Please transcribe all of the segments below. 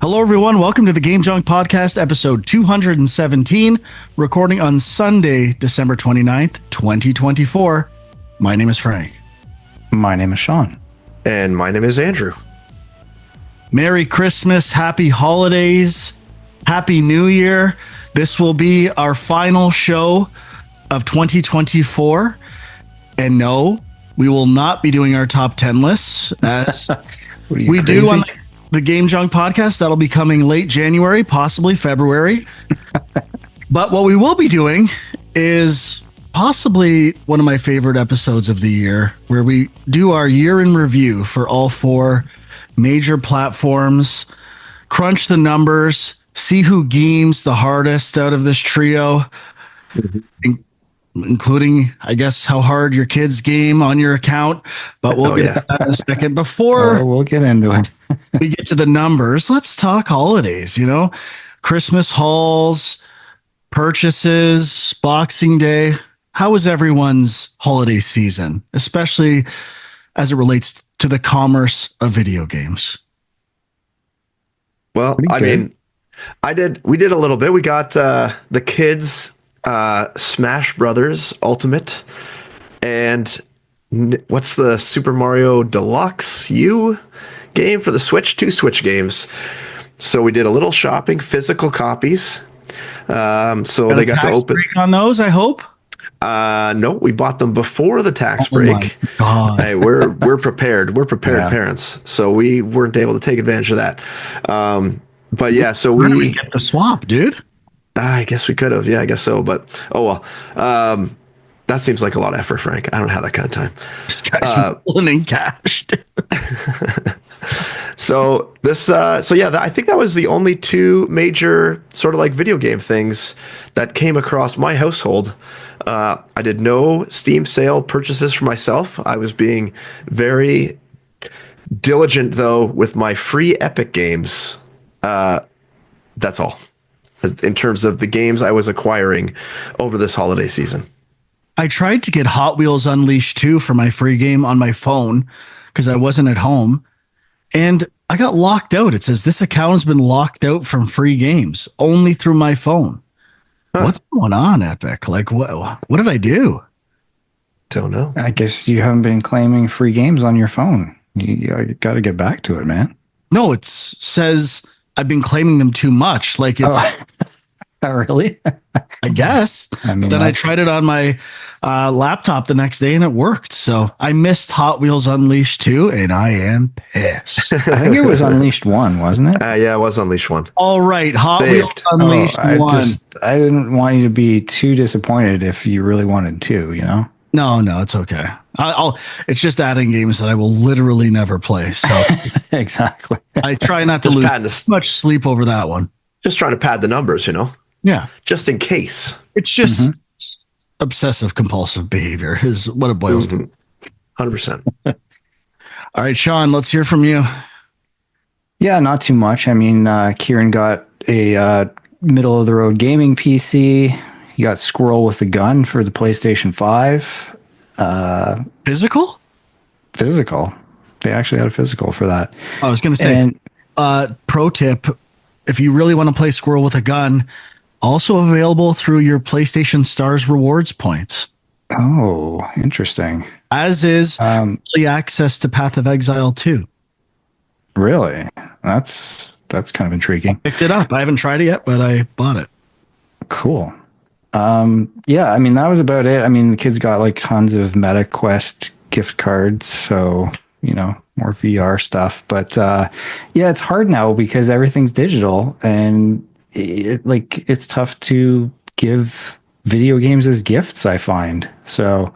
Hello, everyone. Welcome to the Game Junk Podcast, episode 217, recording on Sunday, December 29th, 2024. My name is Frank. My name is Sean. And my name is Andrew. Merry Christmas, happy holidays, happy New Year. This will be our final show of 2024. And no, we will not be doing our top 10 lists as we do on the Game Junk Podcast. That'll be coming late January, possibly February. But what we will be doing is possibly one of my favorite episodes of the year, where we do our year in review for all four major platforms, crunch the numbers, see who games the hardest out of this trio, including, I guess, how hard your kids game on your account. But we'll get to that in a second. Before we'll get into it, we get to the numbers, let's talk holidays, Christmas hauls, purchases, Boxing Day. How was everyone's holiday season, especially as it relates to the commerce of video games? Well, I mean, we did a little bit. We got the kids Smash Brothers Ultimate, and what's the Super Mario Deluxe U game for the Switch? 2 Switch games. So we did a little shopping, physical copies. So they got to open break on those, I hope. No, we bought them before the tax break. Hey, we're prepared. We're prepared parents, so we weren't able to take advantage of that. But yeah, so we get the swap, dude. I guess we could have. Yeah, I guess so. But oh well. That seems like a lot of effort, Frank. I don't have that kind of time. This guy's rolling in cash. So this, I think that was the only 2 major sort of like video game things that came across my household. I did no Steam sale purchases for myself. I was being very diligent though with my free Epic games. That's all in terms of the games I was acquiring over this holiday season. I tried to get Hot Wheels Unleashed 2 for my free game on my phone because I wasn't at home. And I got locked out. It says this account has been locked out from free games only through my phone. Huh. What's going on, Epic? Like, what did I do? Don't know. I guess you haven't been claiming free games on your phone. You got to get back to it, man. No, it says I've been claiming them too much. Like it's... Oh, really? I guess. Then I tried it on my laptop the next day and it worked. So I missed Hot Wheels Unleashed 2 and I am pissed. I think it was Unleashed 1, wasn't it? Yeah, it was Unleashed 1. All right. Hot Wheels Unleashed 1. I didn't want you to be too disappointed if you really wanted to, No, it's okay. It's just adding games that I will literally never play. So exactly. I try not to lose much sleep over that one. Just trying to pad the numbers, Yeah. Just in case. It's just obsessive compulsive behavior is what it boils to. 100%. All right, Sean, let's hear from you. Yeah, not too much. I mean, Kieran got a middle of the road gaming PC. He got Squirrel with a Gun for the PlayStation 5. Physical? Physical. They actually had a physical for that. I was going to say, pro tip, if you really want to play Squirrel with a Gun, also available through your PlayStation Stars rewards points. Oh, interesting. As is early access to Path of Exile 2. Really? That's kind of intriguing. I picked it up. I haven't tried it yet, but I bought it. Cool. Yeah, I mean, that was about it. I mean, the kids got like tons of MetaQuest gift cards, so, more VR stuff. But yeah, it's hard now because everything's digital and it's tough to give video games as gifts, I find. So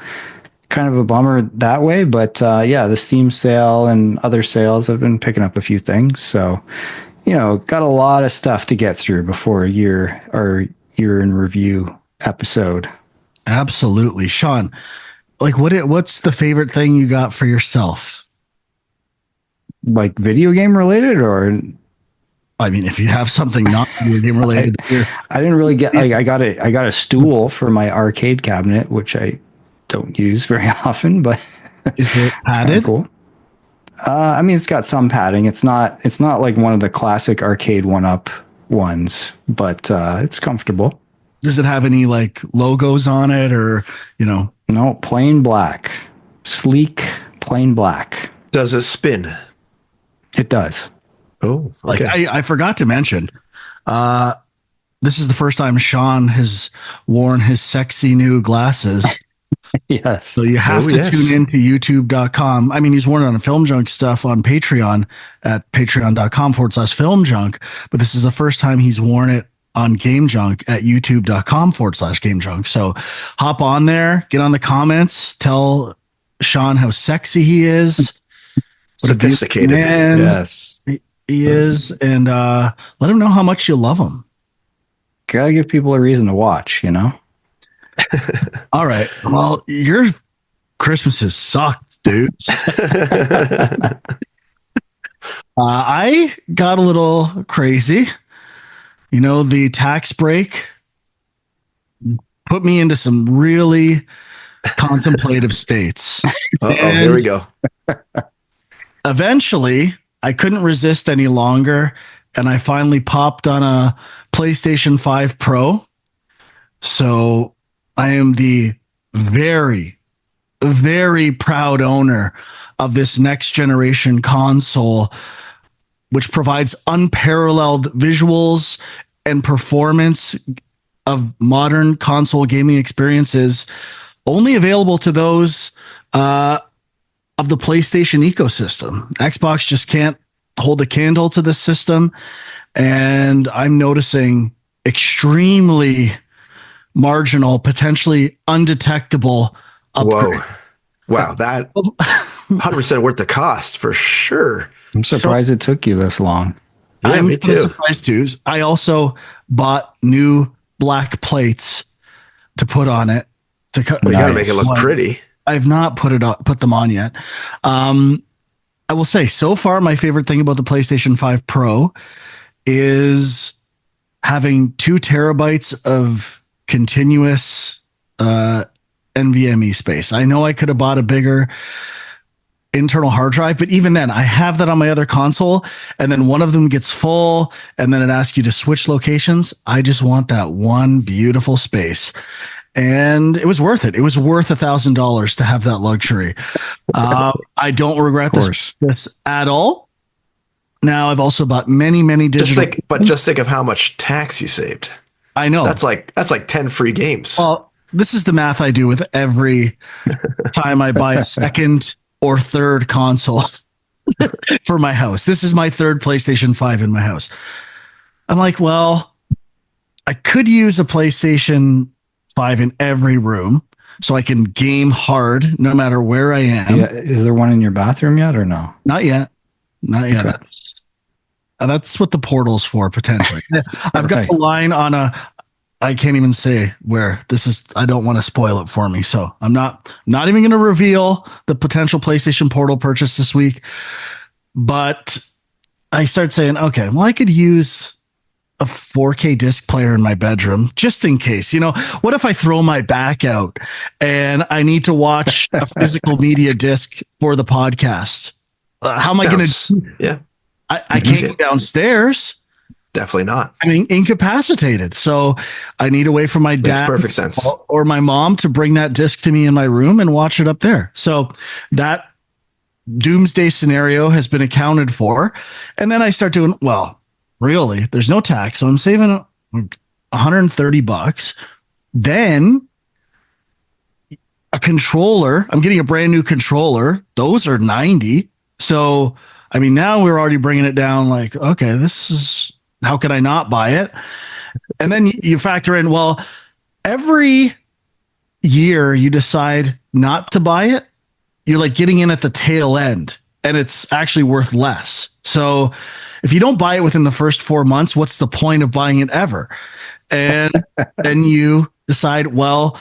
kind of a bummer that way. But yeah, the Steam sale and other sales have been picking up a few things. So, got a lot of stuff to get through before a year in review episode. Absolutely. Sean, what's the favorite thing you got for yourself? Like video game related, or I mean, if you have something not video game related, I didn't really get. I got a stool for my arcade cabinet, which I don't use very often, but is it padded? Cool. I mean, it's got some padding. It's not like one of the classic arcade one-up ones, but it's comfortable. Does it have any like logos on it, or No, plain black, sleek, plain black. Does it spin? It does. Oh, like okay. I forgot to mention, this is the first time Sean has worn his sexy new glasses. Yes. So you have to tune into youtube.com. I mean, he's worn it on Film Junk stuff on Patreon at patreon.com/Film Junk, but this is the first time he's worn it on Game Junk at youtube.com/Game Junk. So hop on there, get on the comments, tell Sean how sexy he is. What a beautiful Sophisticated. man Yes. he is, and let him know how much you love him. Gotta give people a reason to watch, All right. Well, your Christmases sucked, dudes. I got a little crazy. The tax break put me into some really contemplative states. Here we go. Eventually, I couldn't resist any longer, and I finally popped on a PlayStation 5 Pro. So I am the very, very proud owner of this next generation console, which provides unparalleled visuals and performance of modern console gaming experiences, only available to those of the PlayStation ecosystem. Xbox just can't hold a candle to this system, and I'm noticing extremely marginal, potentially undetectable upgrade. Whoa. Wow, that 100% worth the cost for sure. I'm surprised it took you this long. Yeah, I'm me too. surprised too. I also bought new black plates to put on it. You got to make it look pretty. I've not put them on yet. I will say, so far, my favorite thing about the PlayStation 5 Pro is having 2 terabytes of continuous NVMe space. I know I could have bought a bigger internal hard drive, but even then, I have that on my other console, and then one of them gets full, and then it asks you to switch locations. I just want that one beautiful space. And it was worth it. It was worth $1,000 to have that luxury. I don't regret this at all. Now, I've also bought many digital. Just think of how much tax you saved. I know. That's like 10 free games. Well, this is the math I do with every time I buy a second or third console for my house. This is my third PlayStation 5 in my house. I'm like, well, I could use a PlayStation 5 in every room so I can game hard no matter where I am. Yeah, is there one in your bathroom yet or no? Not yet. Okay. That's what the portal's for, potentially. I've got a line on I can't even say where this is. I don't want to spoil it for me. So I'm not even going to reveal the potential PlayStation Portal purchase this week. But I start saying, okay, well, I could use a 4K disc player in my bedroom just in case. What if I throw my back out and I need to watch a physical media disc for the podcast? How am I going to? Yeah, I can't go downstairs. Definitely not. I mean, incapacitated. So I need a way for my dad Makes perfect sense. or my mom to bring that disc to me in my room and watch it up there. So that doomsday scenario has been accounted for. And then I start doing, well, really, there's no tax. So I'm saving $130. Then a controller, I'm getting a brand new controller. Those are $90. So, I mean, now we're already bringing it down like, okay, this is, how could I not buy it? And then you factor in, well, every year you decide not to buy it, you're like getting in at the tail end and it's actually worth less. So if you don't buy it within the first 4 months, what's the point of buying it ever? And then you decide, well,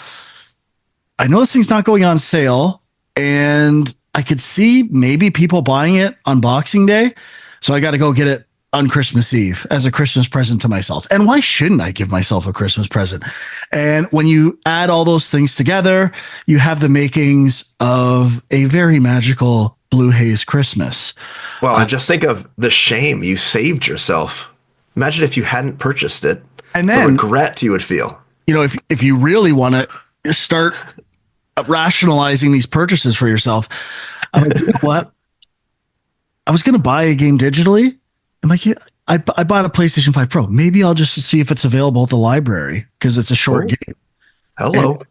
I know this thing's not going on sale and I could see maybe people buying it on Boxing Day. So I got to go get it on Christmas Eve as a Christmas present to myself. And why shouldn't I give myself a Christmas present? And when you add all those things together, you have the makings of a very magical Blue Haze Christmas. Well, and just think of the shame you saved yourself. Imagine if you hadn't purchased it. And The then, regret you would feel. if you really want to start rationalizing these purchases for yourself, you know what? I was going to buy a game digitally. I'm like, yeah, I bought a PlayStation 5 Pro. Maybe I'll just see if it's available at the library because it's a short game. Hello.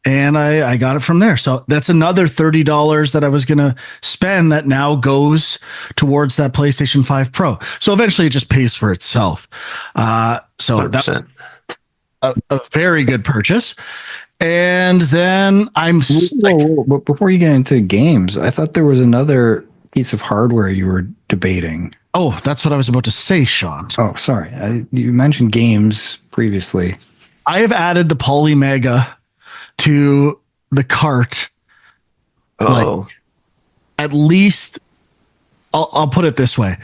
And I got it from there. So that's another $30 that I was going to spend that now goes towards that PlayStation 5 Pro. So eventually it just pays for itself. So 100%. that's a very good purchase. And then Whoa, before you get into games, I thought there was another piece of hardware you were debating. Oh, that's what I was about to say, Sean. Oh, sorry. You mentioned games previously. I have added the Polymega to the cart. Oh, At least I'll put it this way.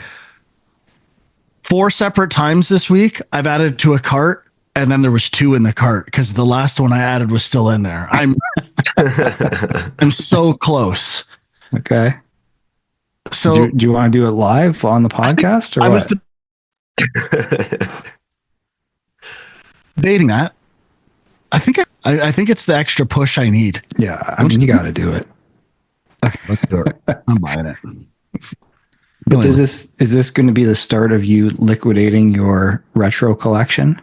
4 separate times this week, I've added to a cart, and then there was 2 in the cart because the last one I added was still in there. I'm so close. Okay. So do you want to do it live on the podcast or what? Debating that. I think it's the extra push I need. Yeah, I mean, you got to do it. Let's do it. I'm buying it. But is this going to be the start of you liquidating your retro collection?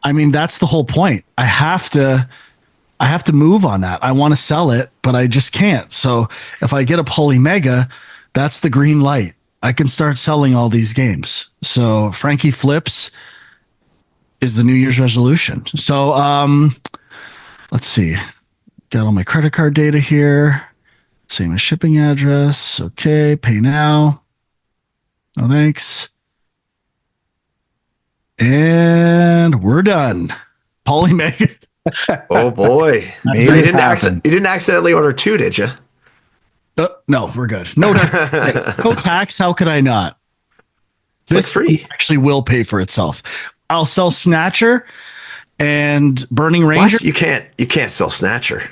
I mean, that's the whole point. I have to move on that. I want to sell it, but I just can't. So if I get a Polymega, that's the green light. I can start selling all these games. So Frankie Flips is the New Year's resolution. So let's see. Got all my credit card data here. Same as shipping address. Okay, pay now. No thanks. And we're done. Polymega. Oh boy. You didn't accidentally order 2, did you? No, we're good. No tax. How could I not? It's free. Actually will pay for itself. I'll sell Snatcher and Burning Ranger. What? You can't sell Snatcher.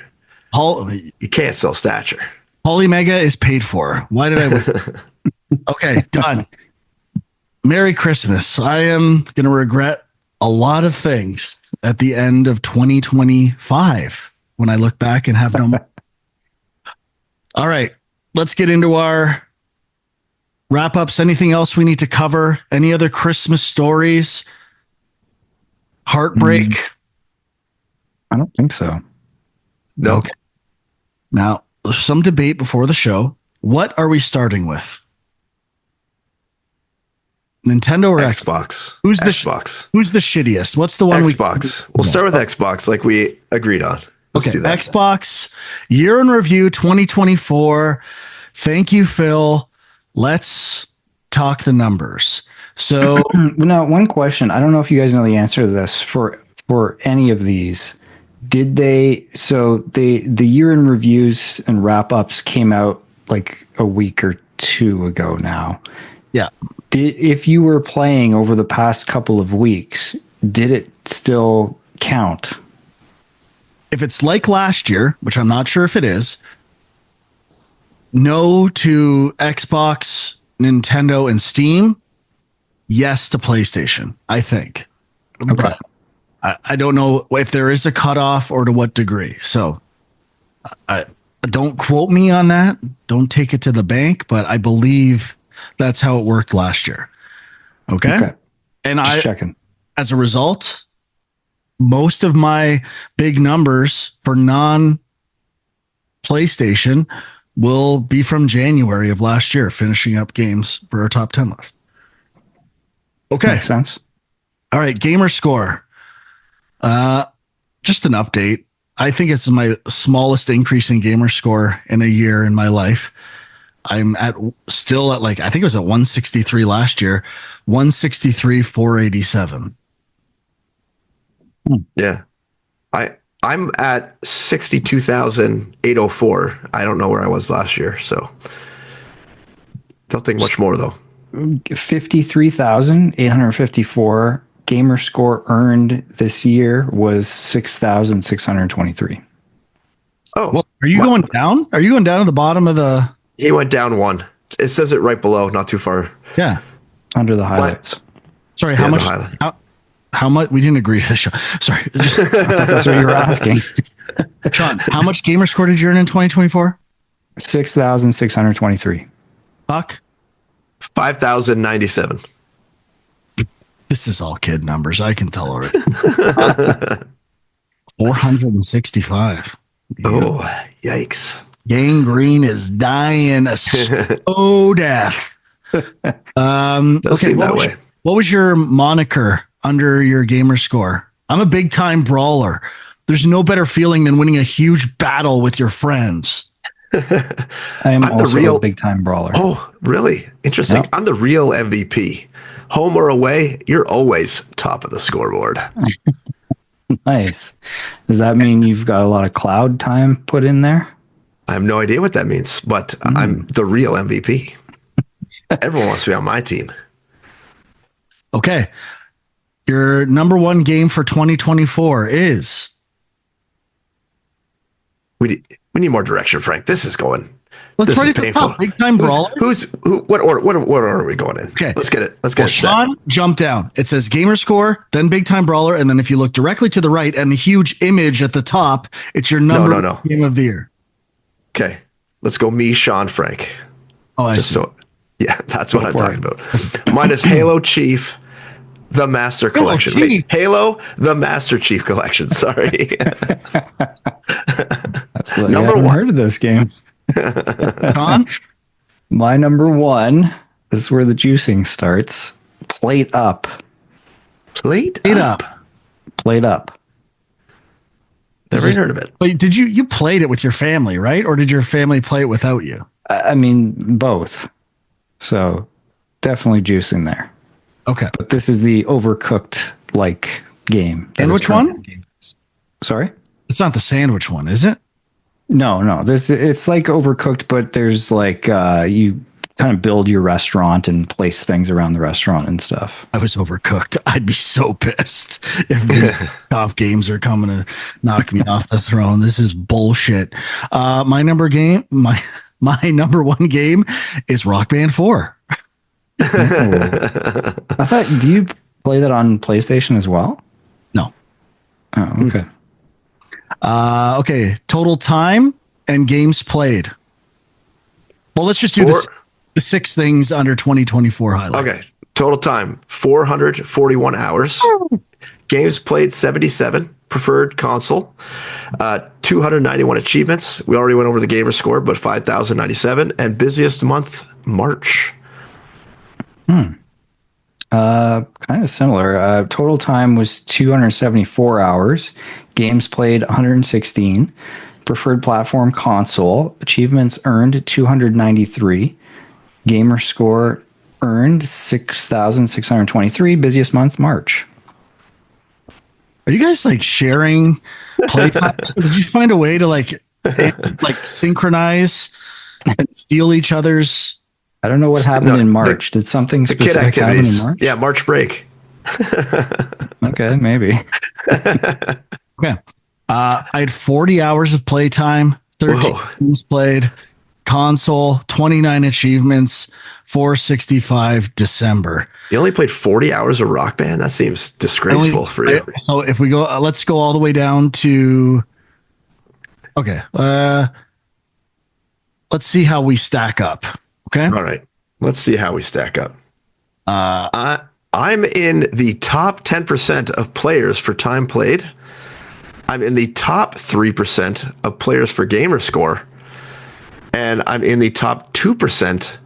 You can't sell Snatcher. Polymega is paid for. Why did I wait? Okay, done. Merry Christmas. I am going to regret a lot of things at the end of 2025 when I look back and have no more. All right, let's get into our wrap ups. Anything else we need to cover? Any other Christmas stories? Heartbreak? I don't think so. No. Okay. Now, there's some debate before the show. What are we starting with? Nintendo or Xbox? Who's the Xbox? Who's the shittiest? What's the one Xbox. We'll start with Xbox like we agreed on. Let's do that. Xbox year in review 2024. Thank you, Phil. Let's talk the numbers. So now, one question. I don't know if you guys know the answer to this. For any of these, did they? So the year in reviews and wrap ups came out like a week or 2 ago now. Yeah. If you were playing over the past couple of weeks, did it still count? If it's like last year, which I'm not sure if it is, no to Xbox, Nintendo, and Steam. Yes to PlayStation, I think. Okay. But I don't know if there is a cutoff or to what degree. So don't quote me on that. Don't take it to the bank, but I believe that's how it worked last year. Okay. And Just checking. As a result, most of my big numbers for non PlayStation will be from January of last year, finishing up games for our top 10 list. Okay. Makes sense. All right. Gamer score. Just an update. I think it's my smallest increase in gamer score in a year in my life. I'm still at I think it was at 163 last year, 163, 487. Yeah. I'm at 62,804. I don't know where I was last year, so don't think much more though. 53,854 gamer score earned this year was 6,623. Oh, Well, are you going down? Are you going down to the bottom of the? He went down 1. It says it right below, not too far. Yeah. Under the highlights. Sorry, how Yeah, the much? highlight. How much? We didn't agree to the show. Sorry. I thought that's what you were asking. Sean, how much gamer score did you earn in 2024? 6,623. Buck? 5,097. This is all kid numbers. I can tell already. 465. Oh, yikes. Gangrene is dying a slow death. Does seem that way. What was your moniker under your gamer score? I'm a big time brawler. There's no better feeling than winning a huge battle with your friends. I'm the also real a big time brawler. Oh, really? Interesting. Yep. I'm the real MVP. Home or away, you're always top of the scoreboard. Nice. Does that mean you've got a lot of cloud time put in there? I have no idea what that means, but I'm the real MVP. Everyone wants to be on my team. Okay. Your number one game for 2024 is. We need more direction, Frank. This is going. Let's this write is it to the painful. top. Big time brawler. What order are we going in? Okay. Let's get it. Let's Well, get it set. Sean, jump down. It says gamer score, then big time brawler, and then if you look directly to the right and the huge image at the top, it's your number No. one game of the year. Okay. Let's go me, Sean, Frank. Oh, I Just see. so yeah, that's what I'm talking about. Mine is Halo Chief, the Master Collection. Chief. Wait, Halo, the Master Chief Collection. Sorry. Number I haven't one. heard of this game. Sean? My number one, this is where the juicing starts. Plate up. Plate Plate up. up. Plate up. Never even heard of it. But did you played it with your family, right? Or did your family play it without you? I mean, both. So definitely juicing there. Okay. But this is the overcooked like game. And that is which one? currently- Sorry? It's not the sandwich one, is it? No. It's like overcooked, but there's like you kind of build your restaurant and place things around the restaurant and stuff. I was overcooked. I'd be so pissed if these top games are coming to knock me off the throne. This is bullshit. My number one game is Rock Band 4. I thought, do you play that on PlayStation as well? No. Oh, okay. Okay. Total time and games played. Well, let's just do the 6 things under 2024 highlight. Okay. Total time 441 hours. Games played 77. Preferred console. 291 achievements. We already went over the gamer score, but 5,097. And busiest month, March. Kind of similar. Total time was 274 hours. Games played 116. Preferred platform console. Achievements earned 293. Gamer score earned 6,623. Busiest month, March. Are you guys like sharing play times? Did you find a way to like synchronize and steal each other's? I don't know what happened in March. Did something The kid specific happen in activities. March? Yeah, March break. Okay, maybe. Okay. I had 40 hours of playtime, 13 Whoa. games played, console, 29 achievements, 465 December. You only played 40 hours of Rock Band? That seems disgraceful for you. So if we go, let's go all the way down to, okay. Let's see how we stack up. Okay. All right. Let's see how we stack up. I'm in the top 10% of players for time played. I'm in the top 3% of players for gamer score. And I'm in the top 2%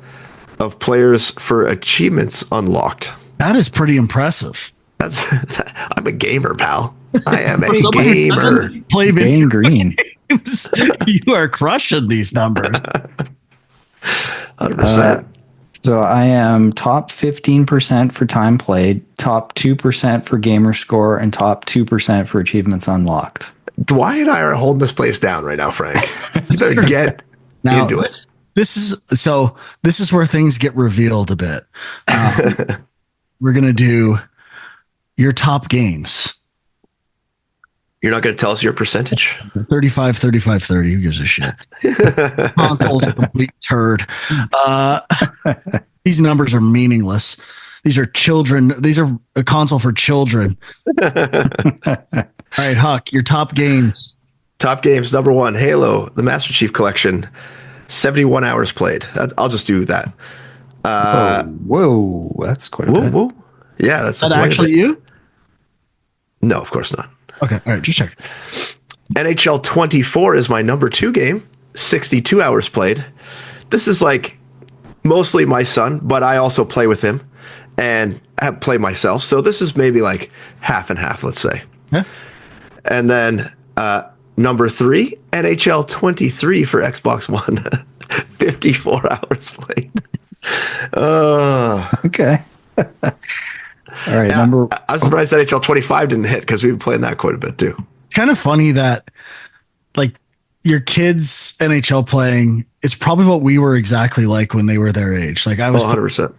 of players for achievements unlocked. That is pretty impressive. I'm a gamer, pal. I am a gamer. Play video Game green. games. You are crushing these numbers. 100%. So I am top 15% for time played, top 2% for gamer score, and top 2% for achievements unlocked. Dwight and I are holding this place down right now, Frank. You better get into it. This is where things get revealed a bit. We're gonna do your top games. You're not going to tell us your percentage? 35, 35, 30. Who gives a shit? Console's a complete turd. These numbers are meaningless. These are children. These are a console for children. All right, Huck, your top games. Top games, number 1, Halo, the Master Chief Collection, 71 hours played. I'll just do that. Whoa, that's quite a Whoa, bit. whoa. Yeah, that's Is that actually you? No, of course not. Okay, all right, just check. NHL 24 is my number 2 game, 62 hours played. This is like mostly my son, but I also play with him and play myself. So this is maybe like half and half, let's say. Yeah. And then number 3, NHL 23 for Xbox One, 54 hours played. Okay. All right, Yeah, I was surprised NHL 25 didn't hit because we've been playing that quite a bit too. It's kind of funny that like your kids NHL playing is probably what we were exactly like when they were their age. Like I was 100%.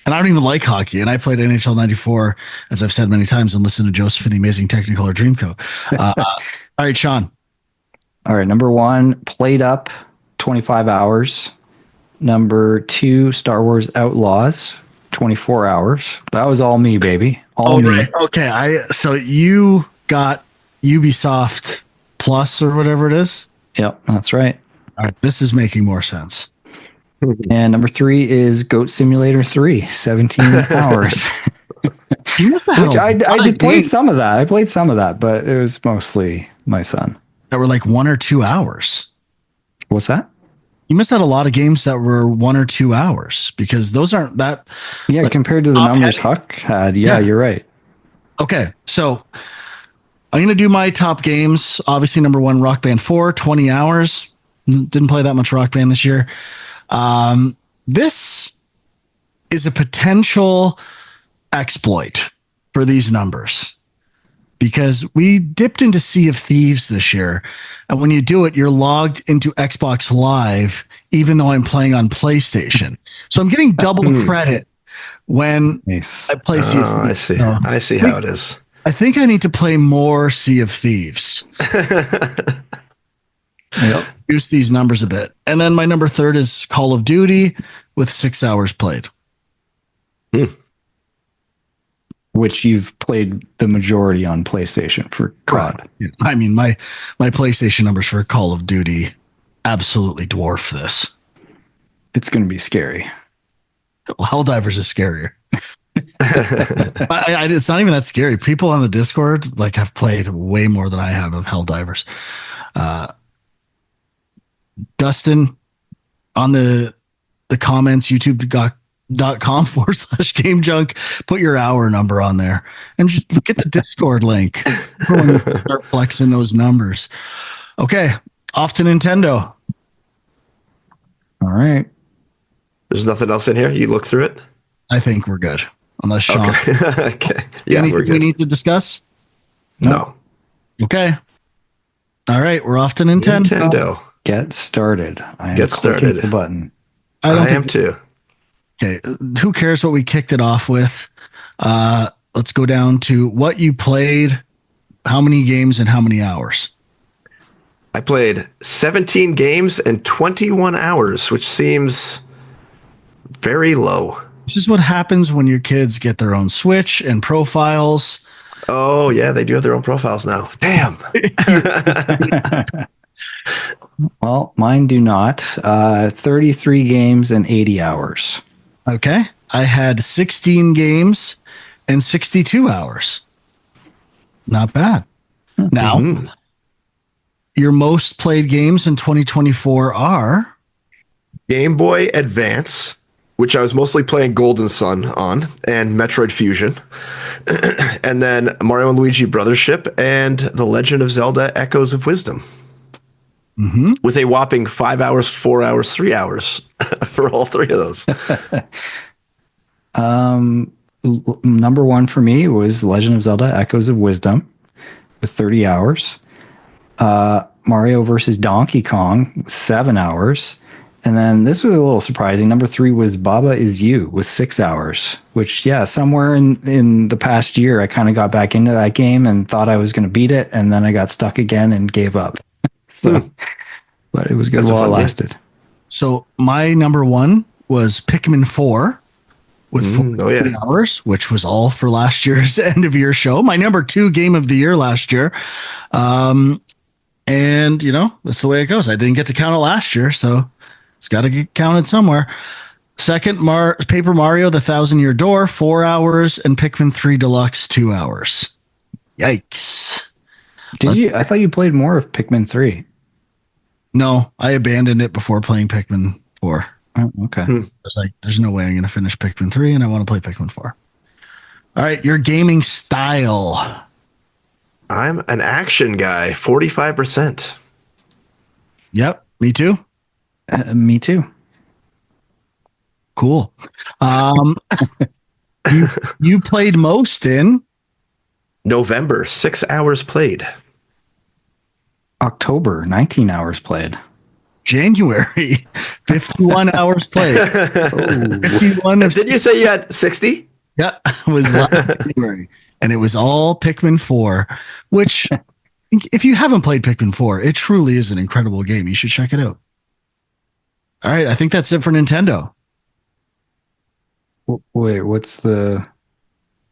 and I don't even like hockey. And I played NHL 94, as I've said many times, and listened to Joseph and the Amazing Technicolor Dreamcoat. All right, Sean. All right, number 1, Played Up, 25 hours. Number 2, Star Wars Outlaws, 24 hours. That was all me, baby. All me. Right. Okay. So you got Ubisoft Plus or whatever it is. Yep, that's right. All right. This is making more sense. And number 3 is Goat Simulator 3, 17 hours. You must have had Which a I lot did of play games some of that. I played some of that, but it was mostly my son. that were like 1 or 2 hours. What's that? You must have had a lot of games that were 1 or 2 hours because those aren't that. Yeah, like, compared to the numbers Huck had, yeah, you're right. Okay. So I'm going to do my top games. Obviously, number 1, Rock Band 4, 20 hours. Didn't play that much Rock Band this year. This is a potential exploit for these numbers because we dipped into Sea of Thieves this year. And when you do it, you're logged into Xbox Live, even though I'm playing on PlayStation. So I'm getting double credit when Nice. I play Sea of I Thieves. see. So I see how it is. I think I need to play more Sea of Thieves. Yep. Reduce these numbers a bit. And then my number 3 is Call of Duty with 6 hours played. Which you've played the majority on PlayStation for COD. Yeah. I mean, my PlayStation numbers for Call of Duty absolutely dwarf this. It's going to be scary. Helldivers is scarier. It's not even that scary. People on the Discord like have played way more than I have of Helldivers. Dustin, on the comments, youtube.com/game junk, put your hour number on there and just get the Discord link. Start flexing those numbers. Okay, off to Nintendo. All right. There's nothing else in here. You look through it. I think we're good. Unless Sean, Okay. Yeah, we're anything good. we need to discuss? No. Okay. All right, we're off to Nintendo. Get started. I am Get clicking started. the button. I am too. Okay, who cares what we kicked it off with? Let's go down to what you played, how many games, and how many hours. I played 17 games and 21 hours, which seems very low. This is what happens when your kids get their own Switch and profiles. Oh, yeah, they do have their own profiles now. Damn. Well, mine do not. 33 games and 80 hours. Okay, I had 16 games and 62 hours. Not bad. Now, your most played games in 2024 are Game Boy Advance, which I was mostly playing Golden Sun on, and Metroid Fusion. And then Mario and Luigi Brothership and The Legend of Zelda Echoes of Wisdom. With a whopping 5 hours, 4 hours, 3 hours for all 3 of those. Number 1 for me was Legend of Zelda Echoes of Wisdom with 30 hours. Mario versus Donkey Kong, 7 hours. And then this was a little surprising. Number 3 was Baba Is You with 6 hours, which, yeah, somewhere in the past year, I kind of got back into that game and thought I was going to beat it. And then I got stuck again and gave up. So, but it was good while it lasted. So my number 1 was Pikmin 4 with 40 hours, which was all for last year's end of year show. My number 2 game of the year last year. And, you know, that's the way it goes. I didn't get to count it last year, so it's got to get counted somewhere. Second, Paper Mario, The 1,000-Year Door, 4 hours, and Pikmin 3 Deluxe, 2 hours. Yikes. I thought you played more of Pikmin 3. No, I abandoned it before playing Pikmin 4. Oh, okay. I was like, there's no way I'm going to finish Pikmin 3, and I want to play Pikmin 4. All right, your gaming style. I'm an action guy, 45%. Yep, me too. Me too. Cool. You played most in November, 6 hours played. October, 19 hours played. January, 51 hours played. 51 of Did you say you had 60? Yeah, it was last January. And it was all Pikmin 4, which, if you haven't played Pikmin 4, it truly is an incredible game. You should check it out. All right, I think that's it for Nintendo. Wait, what's the...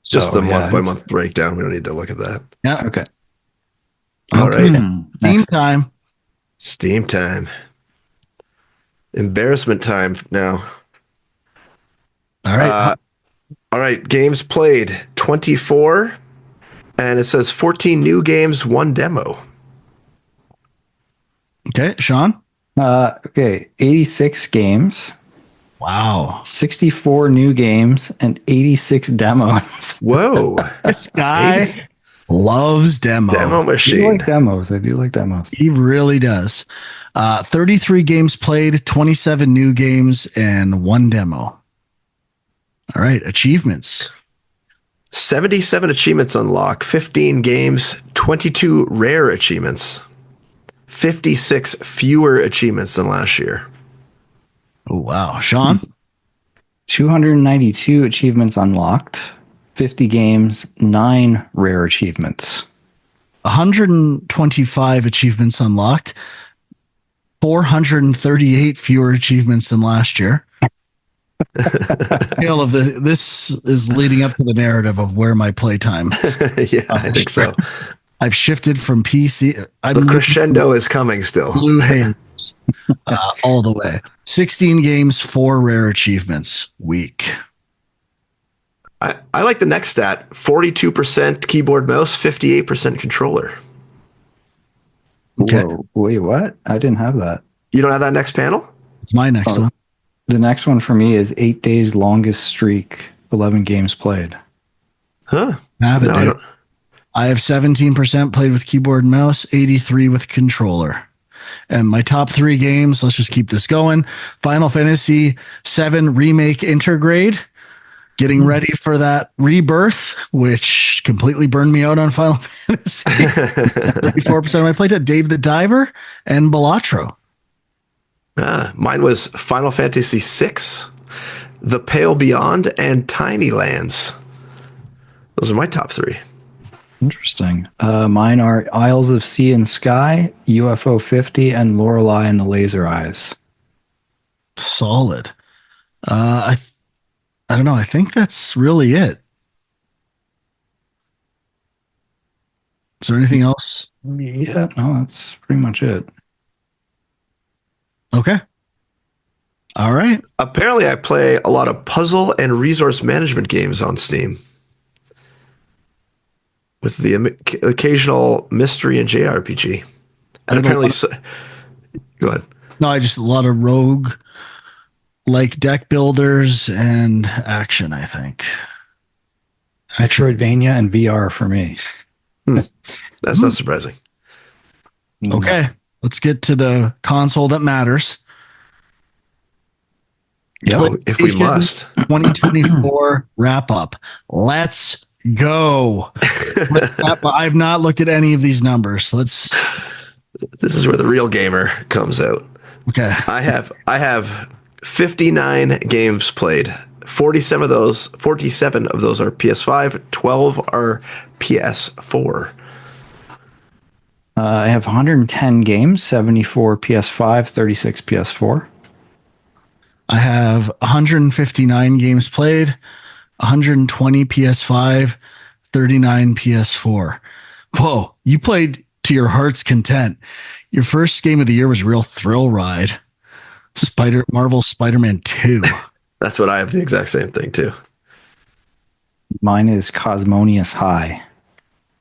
Just the month-by-month breakdown. We don't need to look at that. Yeah. Okay. All right. Steam time. Steam time. Embarrassment time now. All right. All right. Games played, 24. And it says 14 new games, 1 demo. Okay, Sean? Okay, 86 games. Wow. 64 new games and 86 demos. Whoa. This guy loves demos. Demo I machine. do like demos. I do like demos. He really does. 33 games played, 27 new games, and 1 demo. All right, achievements. 77 achievements unlocked, 15 games, 22 rare achievements, 56 fewer achievements than last year. Oh, wow. Sean? 292 achievements unlocked, 50 games, 9 rare achievements. 125 achievements unlocked, 438 fewer achievements than last year. This is leading up to the narrative of where my playtime. Yeah, I think so. I've shifted from PC. The crescendo is coming still. Blue Haze, all the way. 16 games, 4 rare achievements. Week. I like the next stat, 42% keyboard mouse, 58% controller. Okay. Whoa, wait, what? I didn't have that. You don't have that next panel? It's my next one. The next one for me is 8 days longest streak, 11 games played. Huh? I No, I have 17% played with keyboard and mouse, 83 with controller. And my top 3 games, let's just keep this going. Final Fantasy VII Remake Intergrade, getting ready for that rebirth, which completely burned me out on Final Fantasy. 34% of my playtime. Dave the Diver and Balatro. Mine was Final Fantasy VI, The Pale Beyond, and Tiny Lands. Those are my top 3. Interesting. Mine are Isles of Sea and Sky, UFO 50, and Lorelei and the Laser Eyes. Solid. I don't know. I think that's really it. Is there anything else? Yeah, no, that's pretty much it. Okay. All right. Apparently, I play a lot of puzzle and resource management games on Steam, with the occasional mystery and JRPG. And apparently, go ahead. No, I just a lot of rogue, like deck builders and action, I think. Metroidvania and VR for me. That's not surprising. Okay. Let's get to the console that matters. Yep. If we must. 2024 wrap up. Let's go. I've not looked at any of these numbers. This is where the real gamer comes out. Okay. I have 59 games played. 47 of those are PS5, 12 are PS4. I have 110 games, 74 PS5, 36 PS4. I have 159 games played, 120 PS5, 39 PS4. Whoa, you played to your heart's content. Your first game of the year was Real Thrill Ride. Marvel Spider-Man 2. That's what I have, the exact same thing too. Mine is Cosmonius High.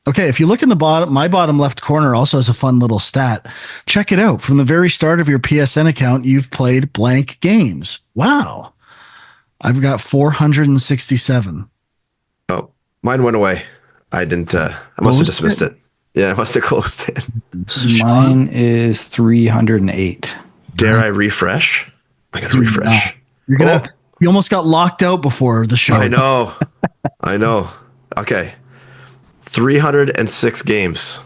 Okay, if you look in the bottom, my bottom left corner also has a fun little stat. Check it out. From the very start of your PSN account, you've played blank games. Wow. I've got 467. Oh, mine went away. I didn't, I must have dismissed it. Yeah, I must have closed it. Mine is 308. Dare I refresh? I gotta refresh. You're gonna. You almost got locked out before the show. I know. I know. Okay. 306 games.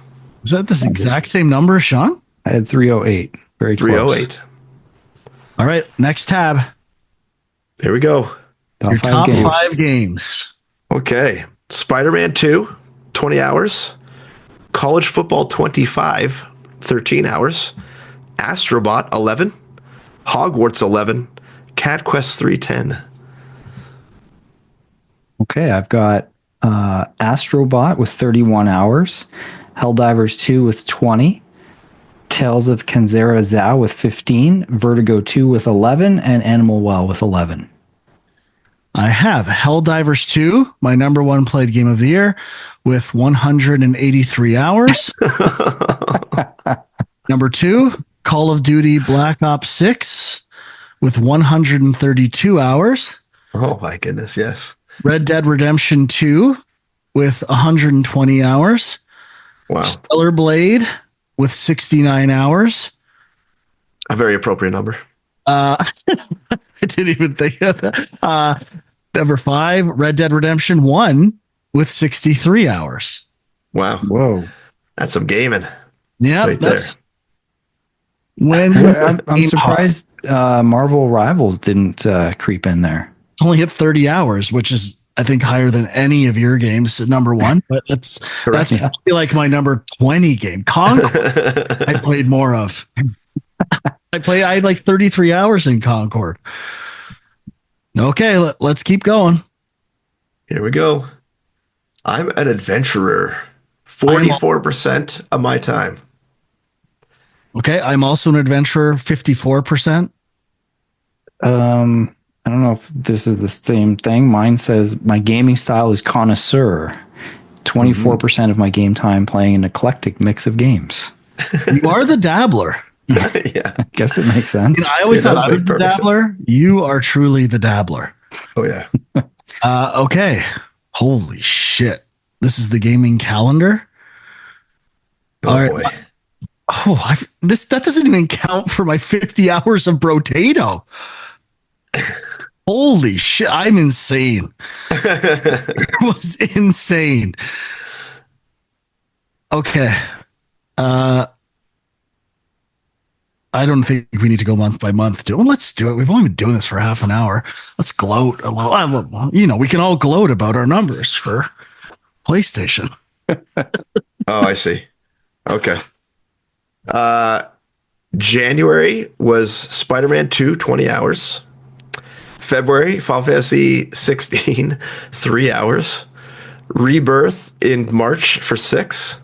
Is that this exact same number, Sean? I had 308. Very close. 308. All right, next tab. Here we go. Your top five games. Okay. Spider-Man 2, 20 hours. College Football 25, 13 hours. Astrobot 11. Hogwarts 11. Cat Quest 3, 10. Okay, I've got Astrobot with 31 hours, Helldivers 2 with 20, Tales of Kenzera Zao with 15, Vertigo 2 with 11, and Animal Well with 11. I have Helldivers 2, my number one played game of the year, with 183 hours. Number 2, Call of Duty Black Ops 6 with 132 hours. Oh my goodness, yes. Red Dead Redemption 2 with 120 hours. Wow. Stellar Blade with 69 hours. A very appropriate number. I didn't even think of that. Number 5, Red Dead Redemption 1 with 63 hours. Wow. Whoa. That's some gaming. Yeah, right that's there. when I'm surprised Marvel Rivals didn't creep in there. only hit 30 hours, which is, I think, higher than any of your games at number 1. But that's probably like my number 20 game. Concord, I played more of. I had like 33 hours in Concord. Okay, let's keep going. Here we go. I'm an adventurer. 44% of my time. Okay, I'm also an adventurer, 54%. I don't know if this is the same thing. Mine says my gaming style is connoisseur. 24% of my game time playing an eclectic mix of games. You are the dabbler. Yeah. I guess it makes sense. You know, I always It does thought I was make the perfect dabbler. You are truly the dabbler. Oh, yeah. Okay. Holy shit. This is the gaming calendar. Oh, All right. boy. Oh, that doesn't even count for my 50 hours of Brotato. Holy shit. I'm insane. It was insane. Okay. I don't think we need to go month by month. Let's do it. We've only been doing this for half an hour. Let's gloat a little. You know, we can all gloat about our numbers for PlayStation. Oh, I see. Okay. January was Spider-Man 2, 20 hours. February, Final Fantasy 16, 3 hours. Rebirth in March for 6.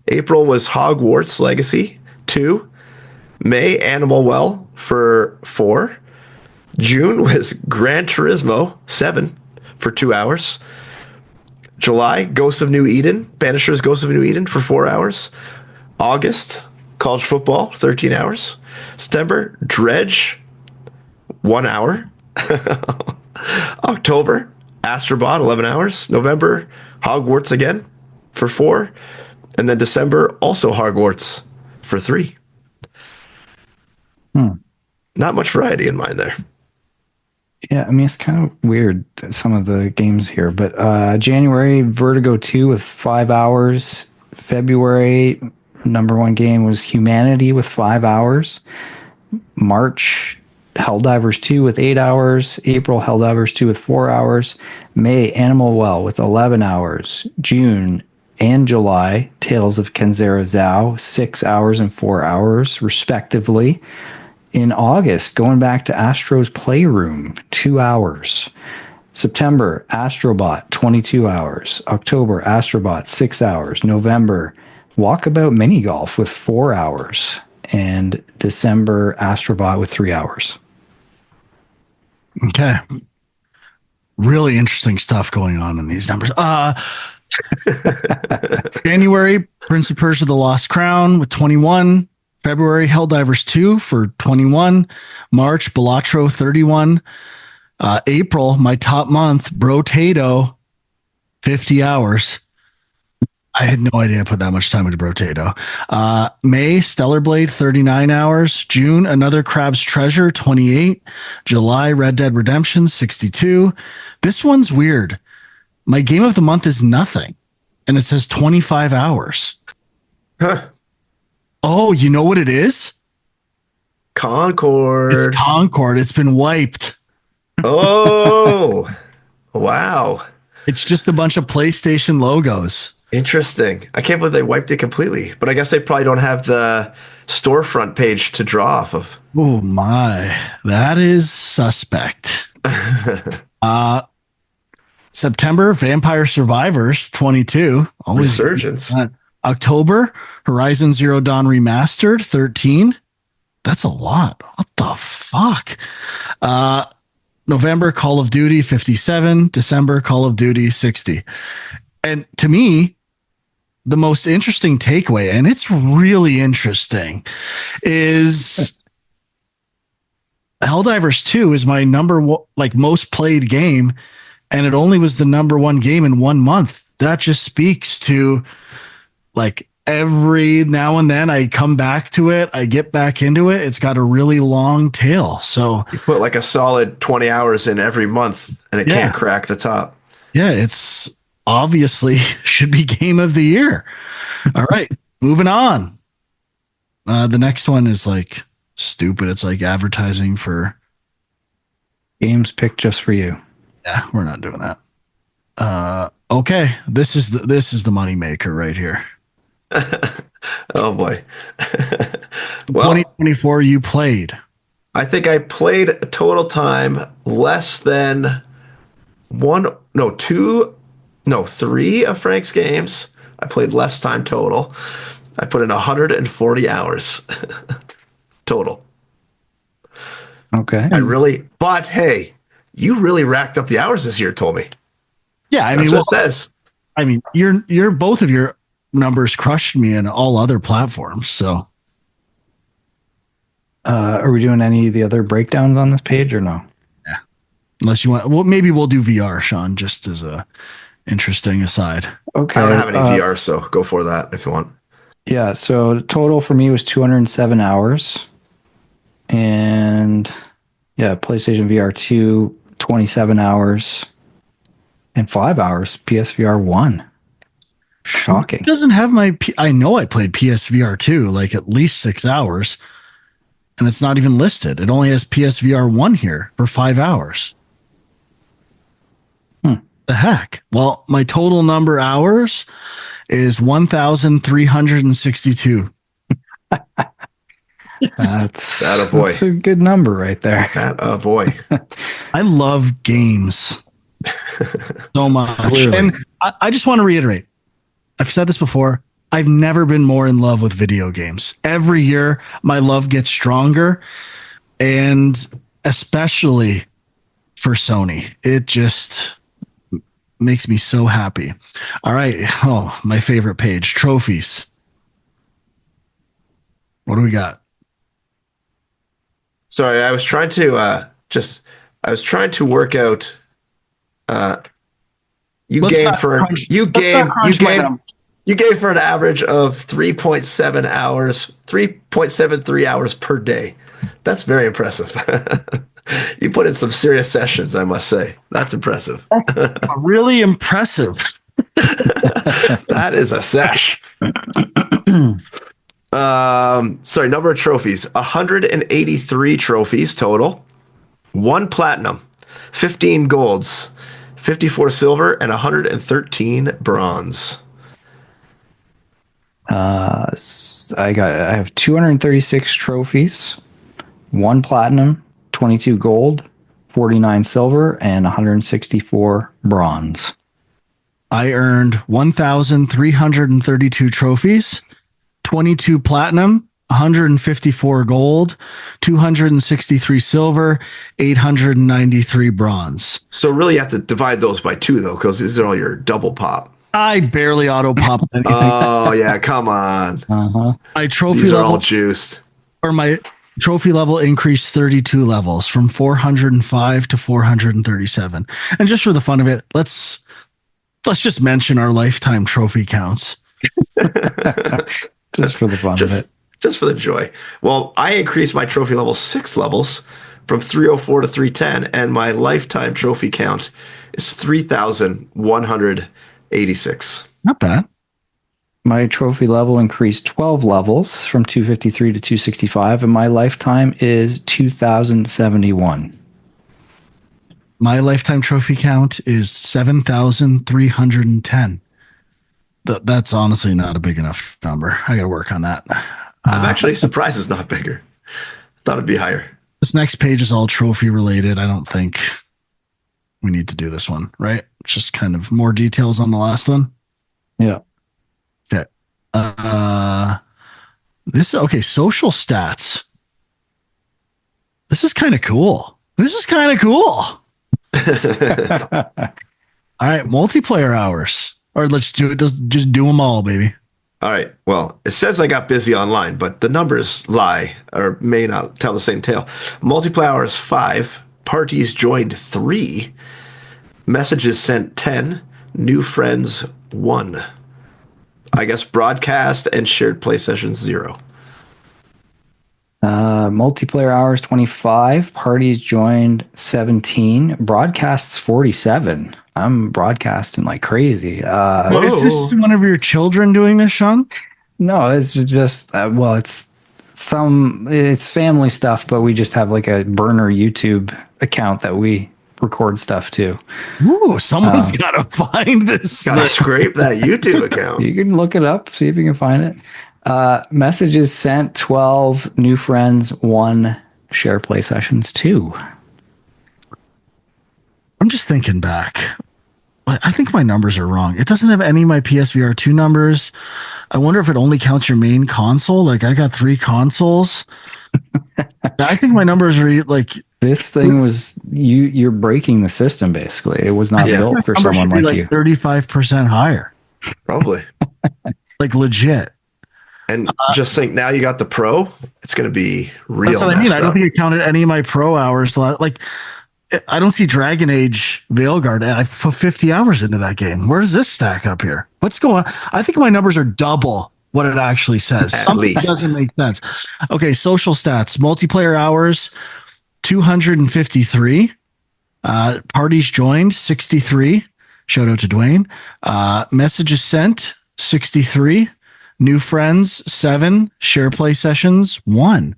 April was Hogwarts Legacy, 2. May, Animal Well for 4. June was Gran Turismo, 7 for 2 hours. July, Ghosts of New Eden, Banisher's Ghosts of New Eden for 4 hours. August, College Football, 13 hours. September, Dredge, 1 hour. October, Astrobot, 11 hours. November, Hogwarts again for 4. And then December, also Hogwarts for 3. Not much variety in mine there. Yeah, I mean, it's kind of weird, some of the games here. But January, Vertigo 2 with 5 hours. February, number one game was Humanity with 5 hours. March, Helldivers 2 with 8 hours. April, Helldivers 2 with 4 hours. May, Animal Well with 11 hours. June and July, Tales of Kenzera Zhao, 6 hours and 4 hours, respectively. In August, going back to Astro's Playroom, 2 hours. September, Astrobot, 22 hours. October, Astrobot, 6 hours. November, Walkabout Mini Golf with 4 hours. And December, Astrobot with 3 hours. Okay. Really interesting stuff going on in these numbers. January, Prince of Persia: The Lost Crown with 21. February, Helldivers 2 for 21. March, Balatro 31. April, my top month, Brotato, 50 hours. I had no idea I put that much time into Brotato. May, Stellar Blade, 39 hours. June, Another Crab's Treasure, 28. July, Red Dead Redemption, 62. This one's weird. My game of the month is nothing, and it says 25 hours. Huh. Oh, you know what it is? Concord. It's Concord. It's been wiped. Oh, wow. It's just a bunch of PlayStation logos. Interesting. I can't believe they wiped it completely, but I guess they probably don't have the storefront page to draw off of. Oh my, that is suspect. September, Vampire Survivors 22. Always Resurgence. October, Horizon Zero Dawn Remastered 13. That's a lot. What the fuck? November, Call of Duty 57. December, Call of Duty 60. And to me, the most interesting takeaway, and it's really interesting, is Helldivers 2 is my most played game, and it only was the number one game in 1 month. That just speaks to like every now and then I come back to it, I get back into it. It's got a really long tail. So You put like a solid 20 hours in every month and it Yeah. can't crack the top. yeah, it's obviously should be game of the year. All right, moving on. The next one is like stupid. It's like advertising for. Games picked just for you. Yeah, we're not doing that. Okay, this is the money maker right here. Oh boy. Well, 2024, you played. I think I played a total time less than three of Frank's games. I played less time total. I put in 140 hours total. Okay. But hey, you really racked up the hours this year, told me. Yeah, I That's mean, what it says. I mean, you're both of your numbers crushed me in all other platforms. So Are we doing any of the other breakdowns on this page or no? unless you want, well, maybe we'll do VR, Sean, just as a interesting aside. Okay. I don't have any VR, so go for that if you want. Yeah, so the total for me was 207 hours. And yeah, PlayStation VR 2, 27 hours. And 5 hours, PSVR 1. Shocking. It doesn't have I know I played PSVR 2 like at least 6 hours, and it's not even listed. It only has PSVR 1 here for 5 hours. The heck? Well, my total number hours is 1,362. That's Attaboy. that's a good number right there. Boy. I love games so much. Clearly. And I just want to reiterate, I've said this before, I've never been more in love with video games. Every year, my love gets stronger, and especially for Sony. It just makes me so happy. All right. Oh, my favorite page, trophies. What do we got? Sorry, I was trying to work out you gave for an average of 3.7 hours, 3.73 hours per day. That's very impressive. You put in some serious sessions, I must say. That's impressive. That's really impressive. That is a sesh. Sorry, number of trophies. 183 trophies total. 1 platinum, 15 golds, 54 silver, and 113 bronze. I have 236 trophies, 1 platinum, 22 gold, 49 silver, and 164 bronze. I earned 1,332 trophies, 22 platinum, 154 gold, 263 silver, 893 bronze. So really you have to divide those by 2, though, because these are all your double pop. I barely auto popped anything. Oh, yeah, come on. My trophy These are level, all juiced. or my trophy level increased 32 levels from 405 to 437. And just for the fun of it, let's just mention our lifetime trophy counts. Just for the fun of it. Just for the joy. Well, I increased my trophy level 6 levels from 304 to 310, and my lifetime trophy count is 3,186. Not bad. My trophy level increased 12 levels from 253 to 265, and my lifetime is 2,071. My lifetime trophy count is 7,310. That's honestly not a big enough number. I got to work on that. I'm actually surprised it's not bigger. Thought it'd be higher. This next page is all trophy related. I don't think we need to do this one, right? It's just kind of more details on the last one. Yeah. Okay. Social stats. This is kind of cool. All right, multiplayer hours. Or let's do it. Just do them all, baby. All right. Well, it says I got busy online, but the numbers lie or may not tell the same tale. Multiplayer hours 5, parties joined 3, messages sent 10, new friends 1. I guess broadcast and shared play sessions 0. Multiplayer hours 25, parties joined 17, broadcasts 47. I'm broadcasting like crazy. Is this one of your children doing this, Sean? No, it's just it's family stuff, but we just have like a burner YouTube account that we record stuff to. Ooh, someone's got to find this. Gotta scrape that YouTube account. You can look it up, see if you can find it. Messages sent 12, new friends 1, share play sessions 2. I'm just thinking back. I think my numbers are wrong. It doesn't have any of my PSVR 2 numbers. I wonder if it only counts your main console. Like, I got 3 consoles. I think my numbers are like... This thing was... You're breaking the system, basically. It was not built for someone like you. 35% higher. Probably. Like, legit. And just think, now you got the Pro, it's going to be real. That's what I mean. I don't think it counted any of my Pro hours. Like, I don't see Dragon Age Veilguard. I put 50 hours into that game. Where does this stack up here? What's going on? I think my numbers are double what it actually says. Something doesn't make sense. Okay, social stats. Multiplayer hours, 253. Parties joined, 63. Shout out to Dwayne. Messages sent, 63. New friends, 7. Share play sessions, 1.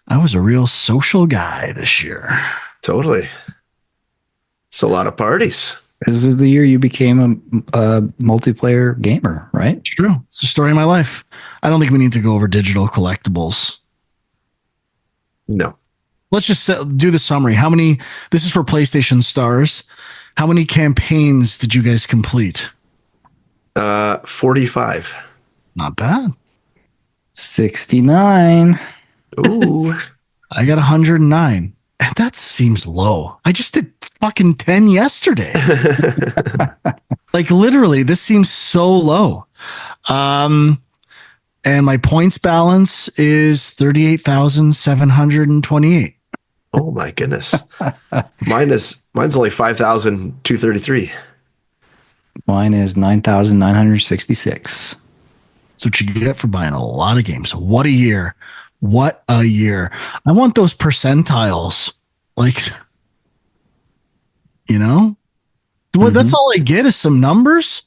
I was a real social guy this year. Totally. It's a lot of parties. This is the year you became a multiplayer gamer, right? It's true. It's the story of my life. I don't think we need to go over digital collectibles. No. Let's just do the summary. This is for PlayStation Stars. How many campaigns did you guys complete? 45. Not bad. 69. Ooh. I got 109. And that seems low. I just did fucking 10 yesterday. Like, literally, this seems so low. And my points balance is 38,728. Oh my goodness. Mine's only 5,233. Mine is 9,966. That's what you get for buying a lot of games. What a year. What a year. I want those percentiles. Like, Mm-hmm. That's all I get is some numbers.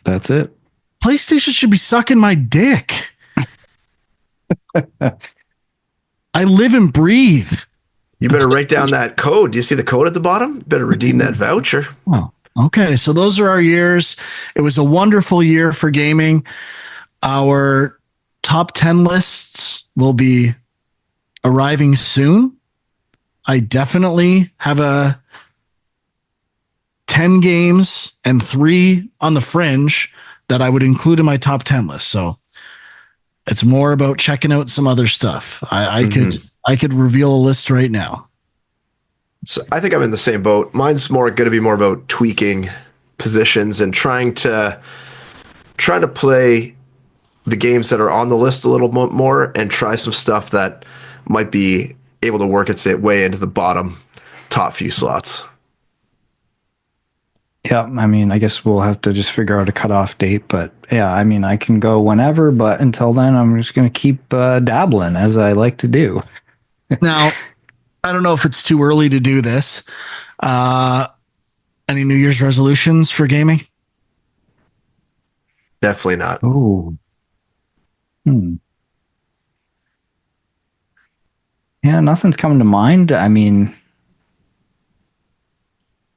That's it. PlayStation should be sucking my dick. I live and breathe. You better write down that code. Do you see the code at the bottom? Better redeem that voucher. Oh, okay. So those are our years. It was a wonderful year for gaming. Our top 10 lists will be arriving soon. I definitely have a 10 games and 3 on the fringe that I would include in my top 10 list. So it's more about checking out some other stuff. I could reveal a list right now. So I think I'm in the same boat. Mine's going to be more about tweaking positions and trying to play the games that are on the list a little more and try some stuff that might be able to work its way into the bottom top few slots. Yeah, I mean, I guess we'll have to just figure out a cutoff date, but yeah, I mean, I can go whenever, but until then, I'm just going to keep dabbling as I like to do. Now, I don't know if it's too early to do this. Any New Year's resolutions for gaming? Definitely not. Oh. Yeah, nothing's coming to mind. I mean,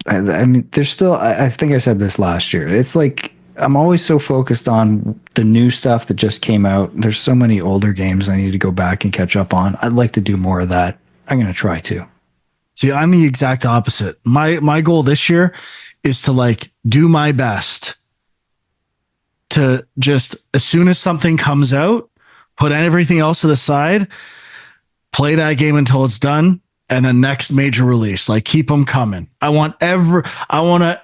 there's still, I think I said this last year. It's like, I'm always so focused on the new stuff that just came out. There's so many older games I need to go back and catch up on. I'd like to do more of that. I'm going to try to. See, I'm the exact opposite. My goal this year is to like do my best to just, as soon as something comes out, put everything else to the side, play that game until it's done, and then next major release, like keep them coming. I want to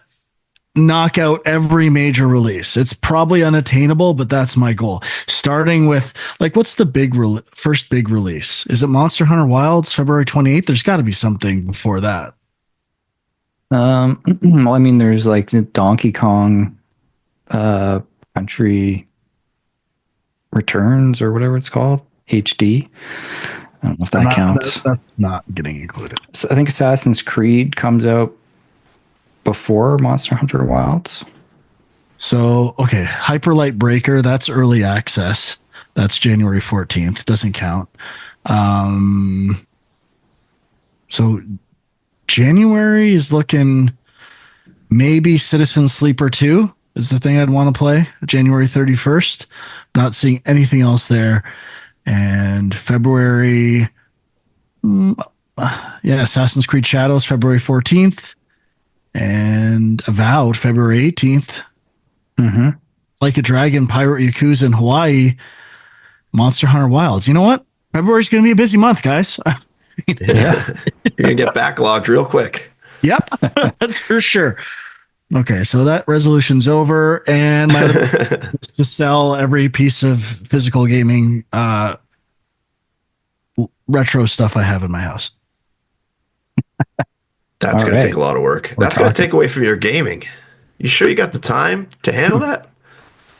knock out every major release. It's probably unattainable, but that's my goal. Starting with like, what's the first big release? Is it Monster Hunter Wilds, February 28th? There's got to be something before that. Well, I mean, there's like the Donkey Kong Country Returns or whatever it's called, HD. I don't know if that counts. That's not getting included. So I think Assassin's Creed comes out before Monster Hunter Wilds. So, okay, Hyperlight Breaker, that's early access. That's January 14th. Doesn't count. So January is looking maybe Citizen Sleeper 2 is the thing I'd want to play. January 31st. Not seeing anything else there. And February, Assassin's Creed Shadows, February 14th. And Avowed, February 18th. Mm-hmm. Like a Dragon, Pirate Yakuza in Hawaii, Monster Hunter Wilds. You know what? February's going to be a busy month, guys. Yeah. You're going to get backlogged real quick. Yep, that's for sure. Okay, so that resolution's over, and my other is to sell every piece of physical gaming retro stuff I have in my house. That's going to take a lot of work. That's going to take away from your gaming. You sure you got the time to handle that?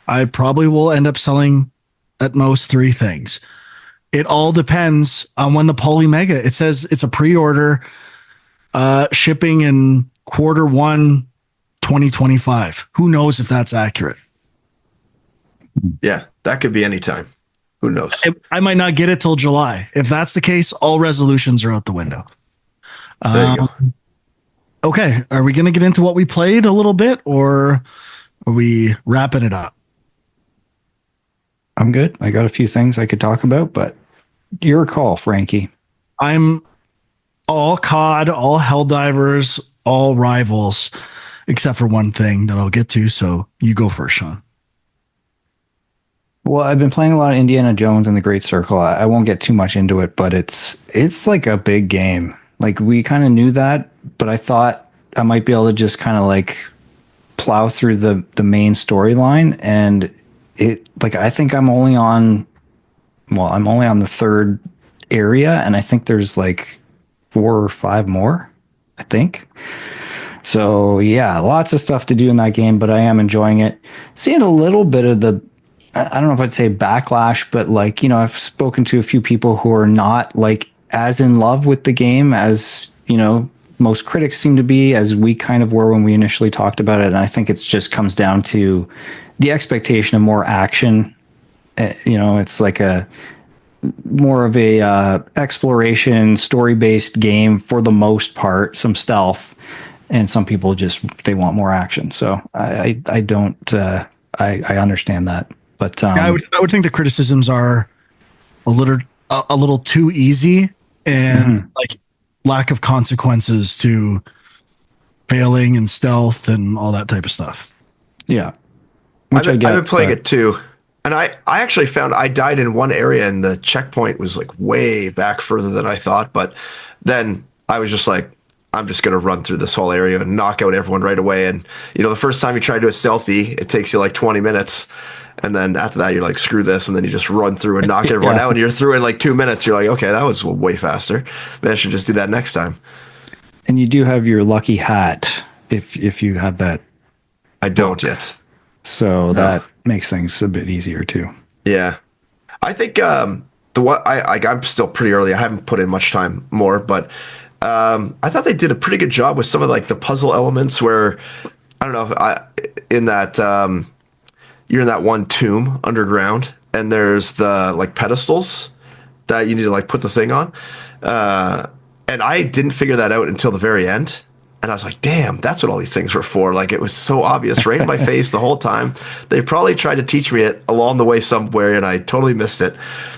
I probably will end up selling at most 3 things. It all depends on when the Poly Mega. It says it's a pre-order, shipping in Q1 2025. Who knows if that's accurate? Yeah, that could be any time. Who knows? I might not get it till July. If that's the case, all resolutions are out the window. There you go. Okay, are we going to get into what we played a little bit, or are we wrapping it up? I'm good. I got a few things I could talk about, but your call, Frankie. I'm all COD, all Helldivers, all Rivals, except for one thing that I'll get to. So you go first, Sean. Well, I've been playing a lot of Indiana Jones and the Great Circle. I won't get too much into it, but it's like a big game. Like, we kind of knew that, but I thought I might be able to just kind of like plow through the main storyline. And I think I'm only on the third area, and I think there's like 4 or 5 more, I think. So yeah, lots of stuff to do in that game, but I am enjoying it. Seeing a little bit of I don't know if I'd say backlash, but like, you know, I've spoken to a few people who are not like as in love with the game as, you know, most critics seem to be, as we kind of were when we initially talked about it. And I think it just comes down to the expectation of more action. It's like a more of a exploration, story-based game for the most part, some stealth, and some people just they want more action. So I don't I understand that, but I would think the criticisms are a little too easy and like lack of consequences to failing and stealth and all that type of stuff. yeah, I've been playing it too. And I actually found I died in one area and the checkpoint was like way back further than I thought. But then I was just like, I'm just going to run through this whole area and knock out everyone right away. And, the first time you try to do a stealthy, it takes you like 20 minutes. And then after that, you're like, screw this. And then you just run through and knock everyone out. And you're through in like 2 minutes. You're like, okay, that was way faster. Maybe I should just do that next time. And you do have your lucky hat if you have that. I don't yet. So that makes things a bit easier too. Yeah. I think I'm still pretty early. I haven't put in much time more, but I thought they did a pretty good job with some of like the puzzle elements where, I don't know, in that you're in that one tomb underground and there's the like pedestals that you need to like put the thing on. And I didn't figure that out until the very end. And I was like, damn, that's what all these things were for. Like, it was so obvious right in my face the whole time. They probably tried to teach me it along the way somewhere, and I totally missed it.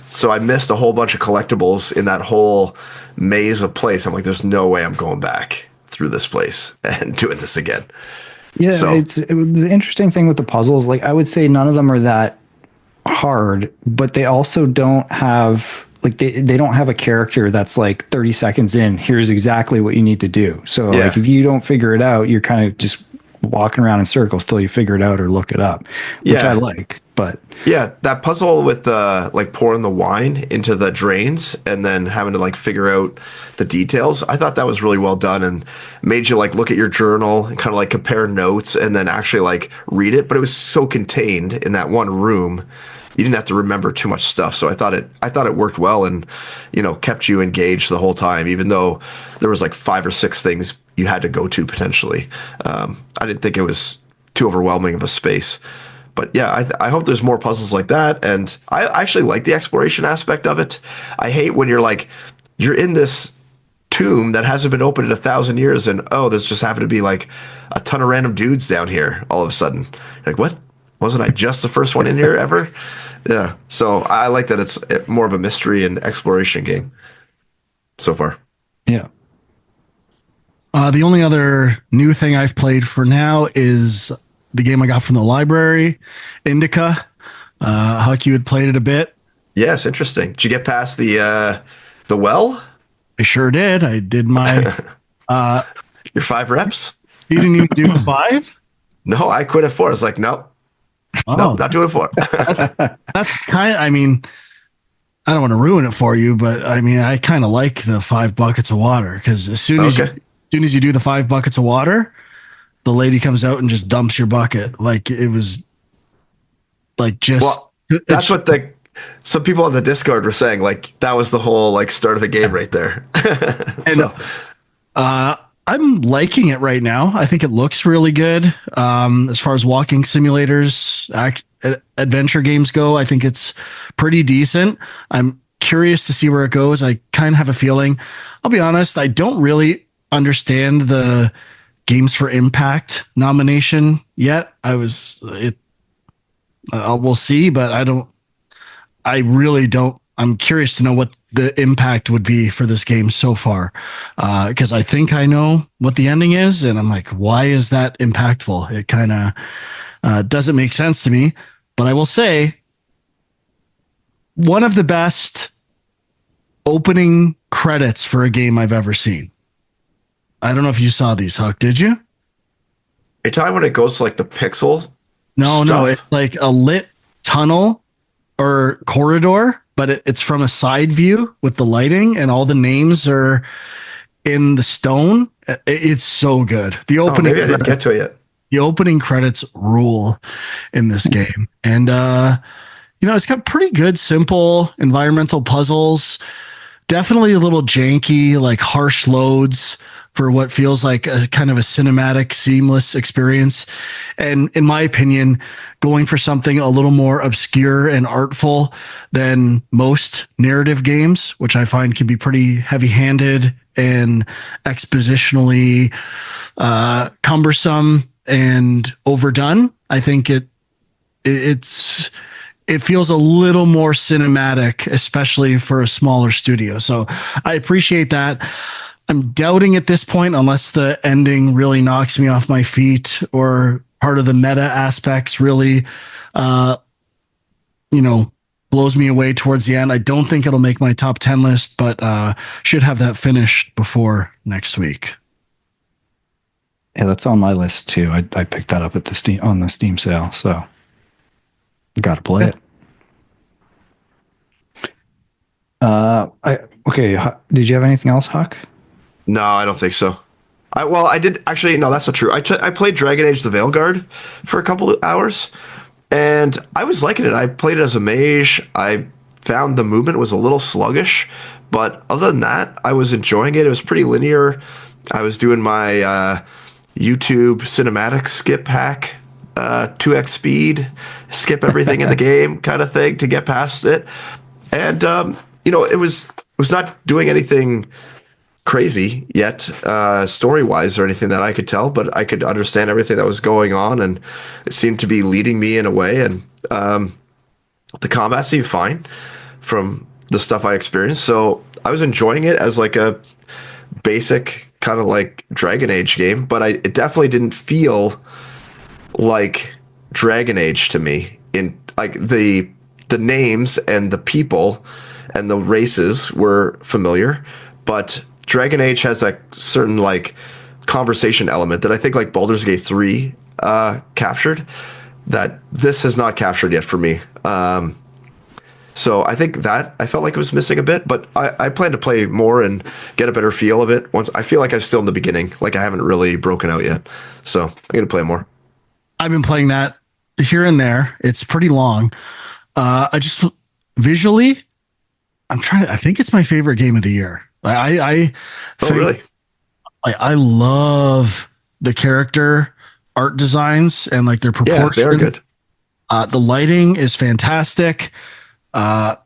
So I missed a whole bunch of collectibles in that whole maze of place. I'm like, there's no way I'm going back through this place and doing this again. Yeah, the interesting thing with the puzzles, like I would say none of them are that hard, but they also don't have... like they don't have a character that's like 30 seconds in, here's exactly what you need to do. So like if you don't figure it out, you're kind of just walking around in circles till you figure it out or look it up, which I like. But yeah, that puzzle with the like pouring the wine into the drains and then having to like figure out the details, I thought that was really well done and made you like look at your journal and kind of like compare notes and then actually like read it. But it was so contained in that one room. You didn't have to remember too much stuff. So I thought it worked well and, kept you engaged the whole time, even though there was like 5 or 6 things you had to go to potentially. I didn't think it was too overwhelming of a space. But yeah, I hope there's more puzzles like that. And I actually like the exploration aspect of it. I hate when you're in this tomb that hasn't been opened in 1,000 years and, there's just happened to be like a ton of random dudes down here all of a sudden. Like, what? Wasn't I just the first one in here ever? Yeah. So I like that it's more of a mystery and exploration game so far. Yeah. The only other new thing I've played for now is the game I got from the library, Indika. Huck, you had played it a bit. Yes, interesting. Did you get past the well? I sure did. I did my... Your 5 reps? You didn't even do the 5? No, I quit at 4. I was like, nope. Oh, nope, not doing it 4. That's kind of, I don't want to ruin it for you, but I kind of like the 5 buckets of water because as soon as you do the 5 buckets of water, the lady comes out and just dumps your bucket. Like it was like just. Well, that's what some people on the Discord were saying. Like that was the whole like start of the game right there. I'm liking it right now. I think it looks really good. As far as walking simulators, adventure games go, I think it's pretty decent. I'm curious to see where it goes. I kind of have a feeling. I'll be honest, I don't really understand the Games for Impact nomination yet. We'll see, but I really don't. I'm curious to know what the impact would be for this game so far. Because I think I know what the ending is. And I'm like, why is that impactful? It kind of doesn't make sense to me. But I will say, one of the best opening credits for a game I've ever seen. I don't know if you saw these, Huck. Did you? You're talking when it goes to like the pixels? No, it's like a lit tunnel or corridor, but it's from a side view with the lighting and all the names are in the stone. It's so good. The opening maybe I didn't get to it yet. The opening credits rule in this game. And it's got pretty good, simple environmental puzzles. definitely a little janky, like harsh loads for what feels like a kind of a cinematic, seamless experience. And in my opinion, going for something a little more obscure and artful than most narrative games, which I find can be pretty heavy handed and expositionally cumbersome and overdone. I think it's it feels a little more cinematic, especially for a smaller studio. So I appreciate that. I'm doubting at this point, unless the ending really knocks me off my feet or part of the meta aspects really, you know, blows me away towards the end. I don't think it'll make my top 10 list, but should have that finished before next week. Yeah, that's on my list too. I picked that up at the Steam sale, so got to play it. Okay. Did you have anything else, Huck? No, I don't think so. I did actually. No, that's not true. I played Dragon Age: The Veilguard for a couple of hours, and I was liking it. I played it as a mage. I found the movement was a little sluggish, but other than that, I was enjoying it. It was pretty linear. I was doing my YouTube cinematic skip hack, 2x speed, skip everything in the game kind of thing to get past it, and it was not doing anything crazy yet, story-wise or anything that I could tell, but I could understand everything that was going on, and it seemed to be leading me in a way, and the combat seemed fine from the stuff I experienced, so I was enjoying it as like a basic kind of like Dragon Age game, but it definitely didn't feel like Dragon Age to me. In like the names and the people and the races were familiar, but Dragon Age has that certain like conversation element that I think like Baldur's Gate 3 captured that this has not captured yet for me. So I think that I felt like it was missing a bit, but I plan to play more and get a better feel of it once. I feel like I'm still in the beginning, like I haven't really broken out yet. So I'm going to play more. I've been playing that here and there. It's pretty long. I just visually, I think it's my favorite game of the year. I think, really? I love the character art designs and like their proportions. Yeah, they're good. The lighting is fantastic. The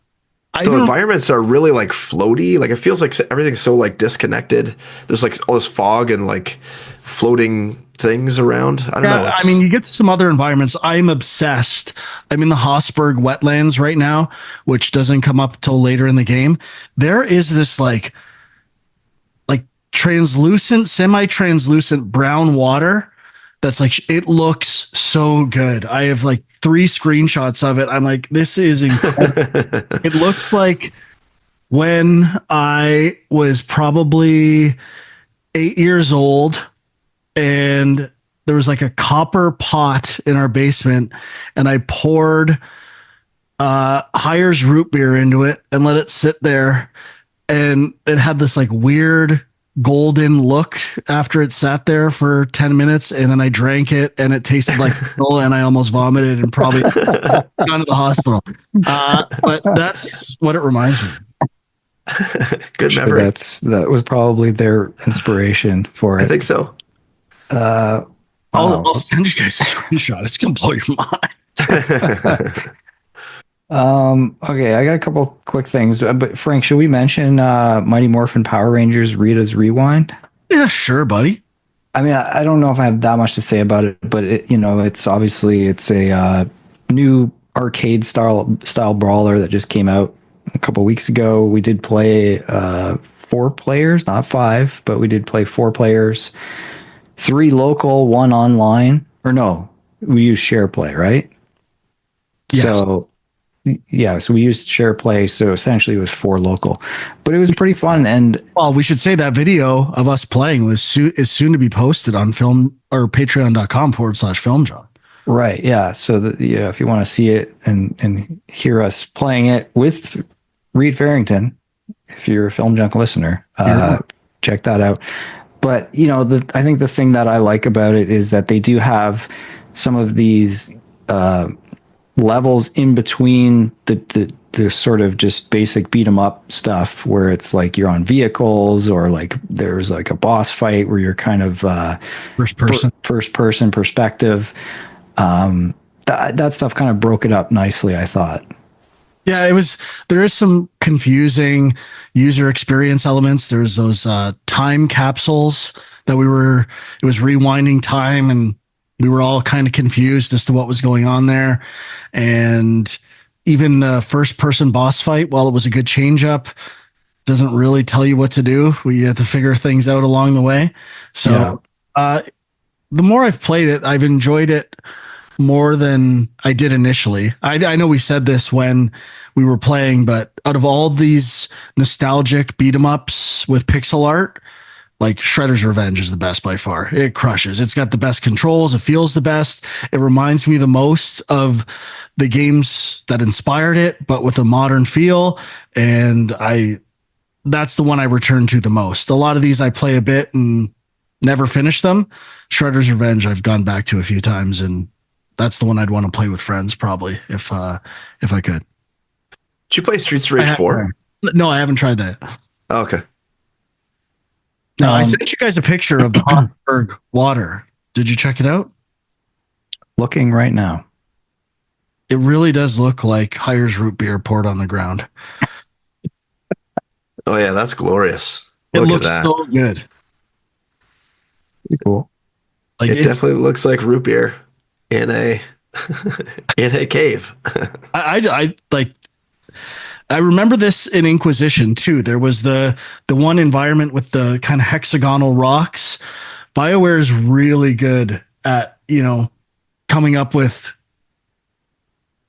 environments are really like floaty. Like it feels like everything's so like disconnected. There's like all this fog and like floating things around. I don't know. I mean, you get some other environments. I'm obsessed. I'm in the Hossberg wetlands right now, which doesn't come up till later in the game. There is this like translucent, semi-translucent brown water that's like, it looks so good. I have like 3 screenshots of it. I'm like, this is incredible. It looks like when I was probably 8 years old and there was like a copper pot in our basement and I poured Hires root beer into it and let it sit there, and it had this like weird golden look after it sat there for 10 minutes, and then I drank it and it tasted like cola and I almost vomited and probably gone to the hospital. But that's what it reminds me. Good memory. That was probably their inspiration for it. I think so. I'll send you guys a screenshot. It's gonna blow your mind. Okay, I got a couple quick things, but Frank, should we mention Mighty Morphin Power Rangers Rita's Rewind? Yeah, sure, buddy. I mean, I don't know if I have that much to say about it, but it's obviously a new arcade style brawler that just came out a couple weeks ago. We did play 4 players, not 5, but we did play 4 players, 3 local, 1 online. Or no, we used share play, right? Yes. So yeah, so we used share play, so essentially it was 4 local, but it was pretty fun. And well, we should say that video of us playing is soon to be posted on film or patreon.com/filmjob. Right, yeah. So if you want to see it and hear us playing it with Reed Farrington, if you're a Film Junk listener, check that out. But I think the thing that I like about it is that they do have some of these levels in between the the sort of just basic beat 'em up stuff where it's like you're on vehicles, or like there's like a boss fight where you're kind of first person perspective. That stuff kind of broke it up nicely, I thought. Yeah, there is some confusing user experience elements. There's those time capsules that it was rewinding time, and we were all kind of confused as to what was going on there. And even the first person boss fight, while it was a good change up, doesn't really tell you what to do. We had to figure things out along the way. So the more I've played it, I've enjoyed it more than I did initially. I know we said this when we were playing, but out of all these nostalgic beat 'em ups with pixel art, like Shredder's Revenge is the best by far. It crushes. It's got the best controls. It feels the best. It reminds me the most of the games that inspired it, but with a modern feel. And that's the one I return to the most. A lot of these I play a bit and never finish them. Shredder's Revenge I've gone back to a few times, and that's the one I'd want to play with friends probably if I could. Did you play Streets of Rage 4? No, I haven't tried that. Oh, okay. No, I sent you guys a picture of the Hotberg water. Did you check it out? Looking right now. It really does look like Hires root beer poured on the ground. Oh yeah, that's glorious. It Look looks at that. so good. Pretty cool. Like It definitely looks like root beer in a in a cave. I like. I remember this in Inquisition too. There was the one environment with the kind of hexagonal rocks. BioWare is really good at, coming up with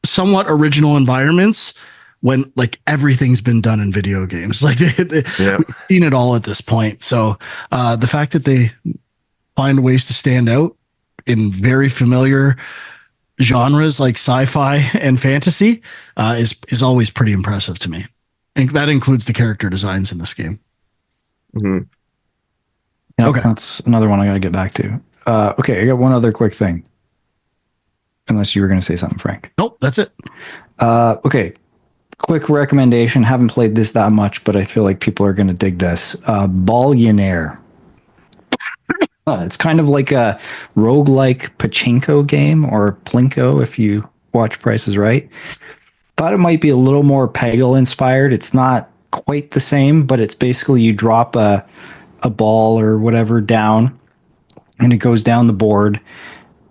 somewhat original environments when like everything's been done in video games. Like we've seen it all at this point. So the fact that they find ways to stand out in very familiar genres like sci-fi and fantasy is always pretty impressive to me. And that includes the character designs in this game. Mm-hmm. Yeah, okay. That's another one I got to get back to. Okay, I got one other quick thing. Unless you were going to say something, Frank. Nope, that's it. Okay, quick recommendation. Haven't played this that much, but I feel like people are going to dig this. Ballionaire. It's kind of like a roguelike pachinko game, or plinko if you watch Price is Right. Thought it might be a little more Peggle inspired. It's not quite the same, but it's basically you drop a ball or whatever down and it goes down the board.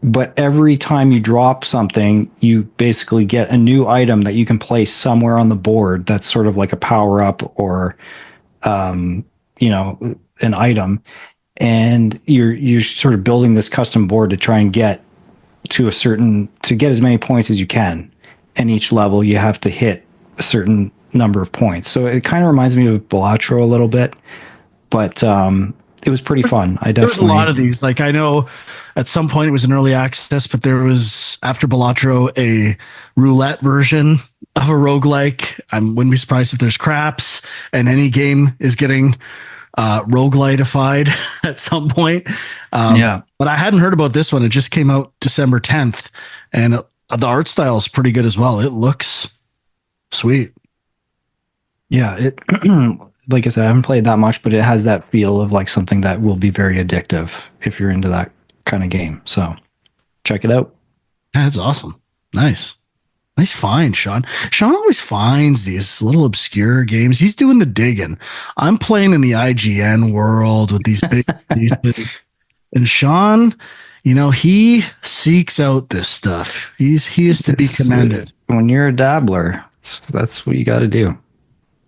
But every time you drop something, you basically get a new item that you can place somewhere on the board that's sort of like a power up or, an item. And you're sort of building this custom board to try and get to get as many points as you can. And each level you have to hit a certain number of points. So it kind of reminds me of Balatro a little bit, but it was pretty fun. There's a lot of these. Like I know at some point it was in early access, but there was after Balatro a roulette version of a roguelike. I wouldn't be surprised if there's craps, and any game is getting roguelitified at some point. But I hadn't heard about this one. It just came out December 10th, and the art style is pretty good as well. It looks sweet. Yeah, it like I said, I haven't played that much, but it has that feel of like something that will be very addictive if you're into that kind of game. So check it out. That's awesome. Nice find, Sean. Sean always finds these little obscure games. He's doing the digging. I'm playing in the IGN world with these big pieces. And Sean, he seeks out this stuff. He is to be commended. When you're a dabbler, that's what you got to do.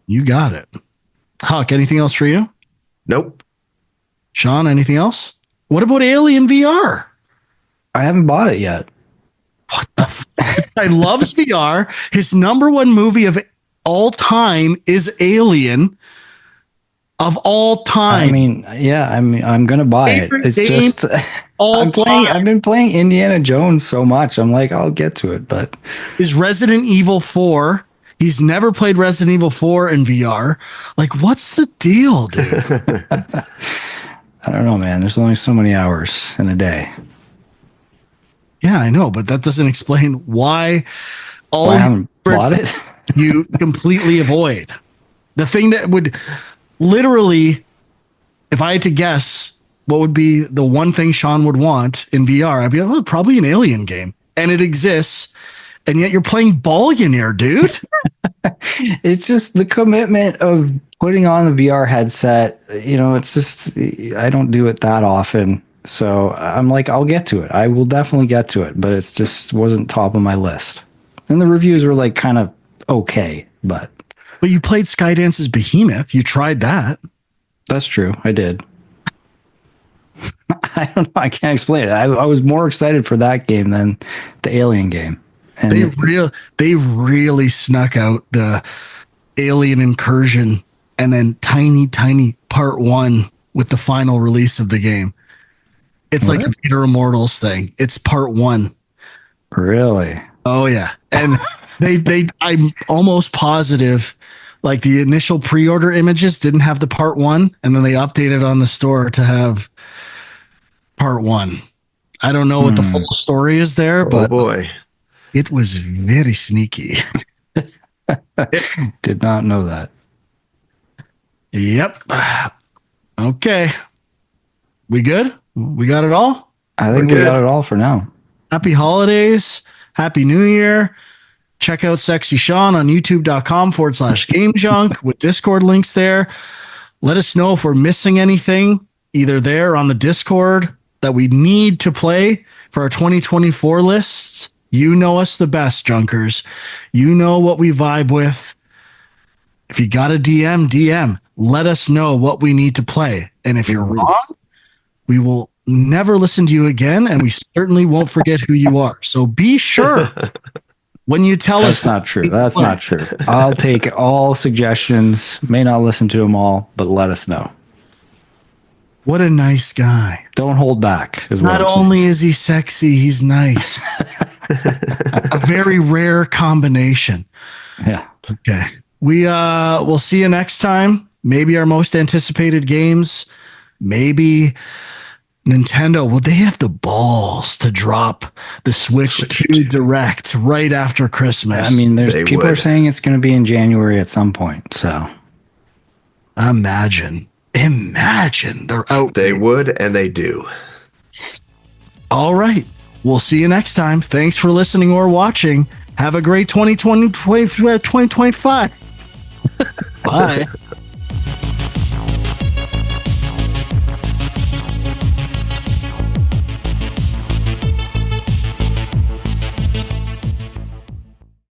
You got it. Huck, anything else for you? Nope. Sean, anything else? What about Alien VR? I haven't bought it yet. What the I loves VR. His number one movie of all time is Alien. Of all time. I mean, yeah, I'm gonna buy it. It's just I've been playing Indiana Jones so much. I'm like, I'll get to it, but is Resident Evil 4. He's never played Resident Evil 4 in VR. Like, what's the deal, dude? I don't know, man. There's only so many hours in a day. Yeah, I know, but that doesn't explain why I haven't bought it. you completely avoid. The thing that would literally, if I had to guess, what would be the one thing Sean would want in VR? I'd be like, well, probably an Alien game. And it exists. And yet you're playing Ballionaire, dude. It's just the commitment of putting on the VR headset. You know, it's just, I don't do it that often. So I'm like, I'll get to it. I will definitely get to it, but it just wasn't top of my list. And the reviews were like kind of okay, but you played Skydance's Behemoth. You tried that. that's true. I did. I don't know. I can't explain it. I was more excited for that game than the Alien game. And They really snuck out the Alien incursion and then tiny part 1 with the final release of the game. It's like a Vader Immortals thing. It's part 1. Really? Oh yeah. And I'm almost positive like the initial pre-order images didn't have the part 1 and then they updated on the store to have part 1. I don't know what the full story is there, but boy, it was very sneaky. Did not know that. Yep. Okay. We good? We got it all? I think we got it all for now. Happy holidays. Happy New Year. Check out Sexy Sean on youtube.com/game junk with Discord links there. Let us know if we're missing anything, either there or on the Discord that we need to play for our 2024 lists. You know us the best, Junkers. You know what we vibe with. If you got a DM. Let us know what we need to play. And if you're wrong, we will never listen to you again, and we certainly won't forget who you are. So be sure when you tell us. That's not true. That's not true. I'll take all suggestions. May not listen to them all, but let us know. What a nice guy. Don't hold back. Not only is he sexy, he's nice. A very rare combination. Yeah. Okay. We'll see you next time. Maybe our most anticipated games. Maybe Nintendo. Will they have the balls to drop the Switch 2 Direct right after Christmas? I mean, people are saying it's going to be in January at some point. So imagine they're out. They would, and they do. All right. We'll see you next time. Thanks for listening or watching. Have a great 2025. Bye.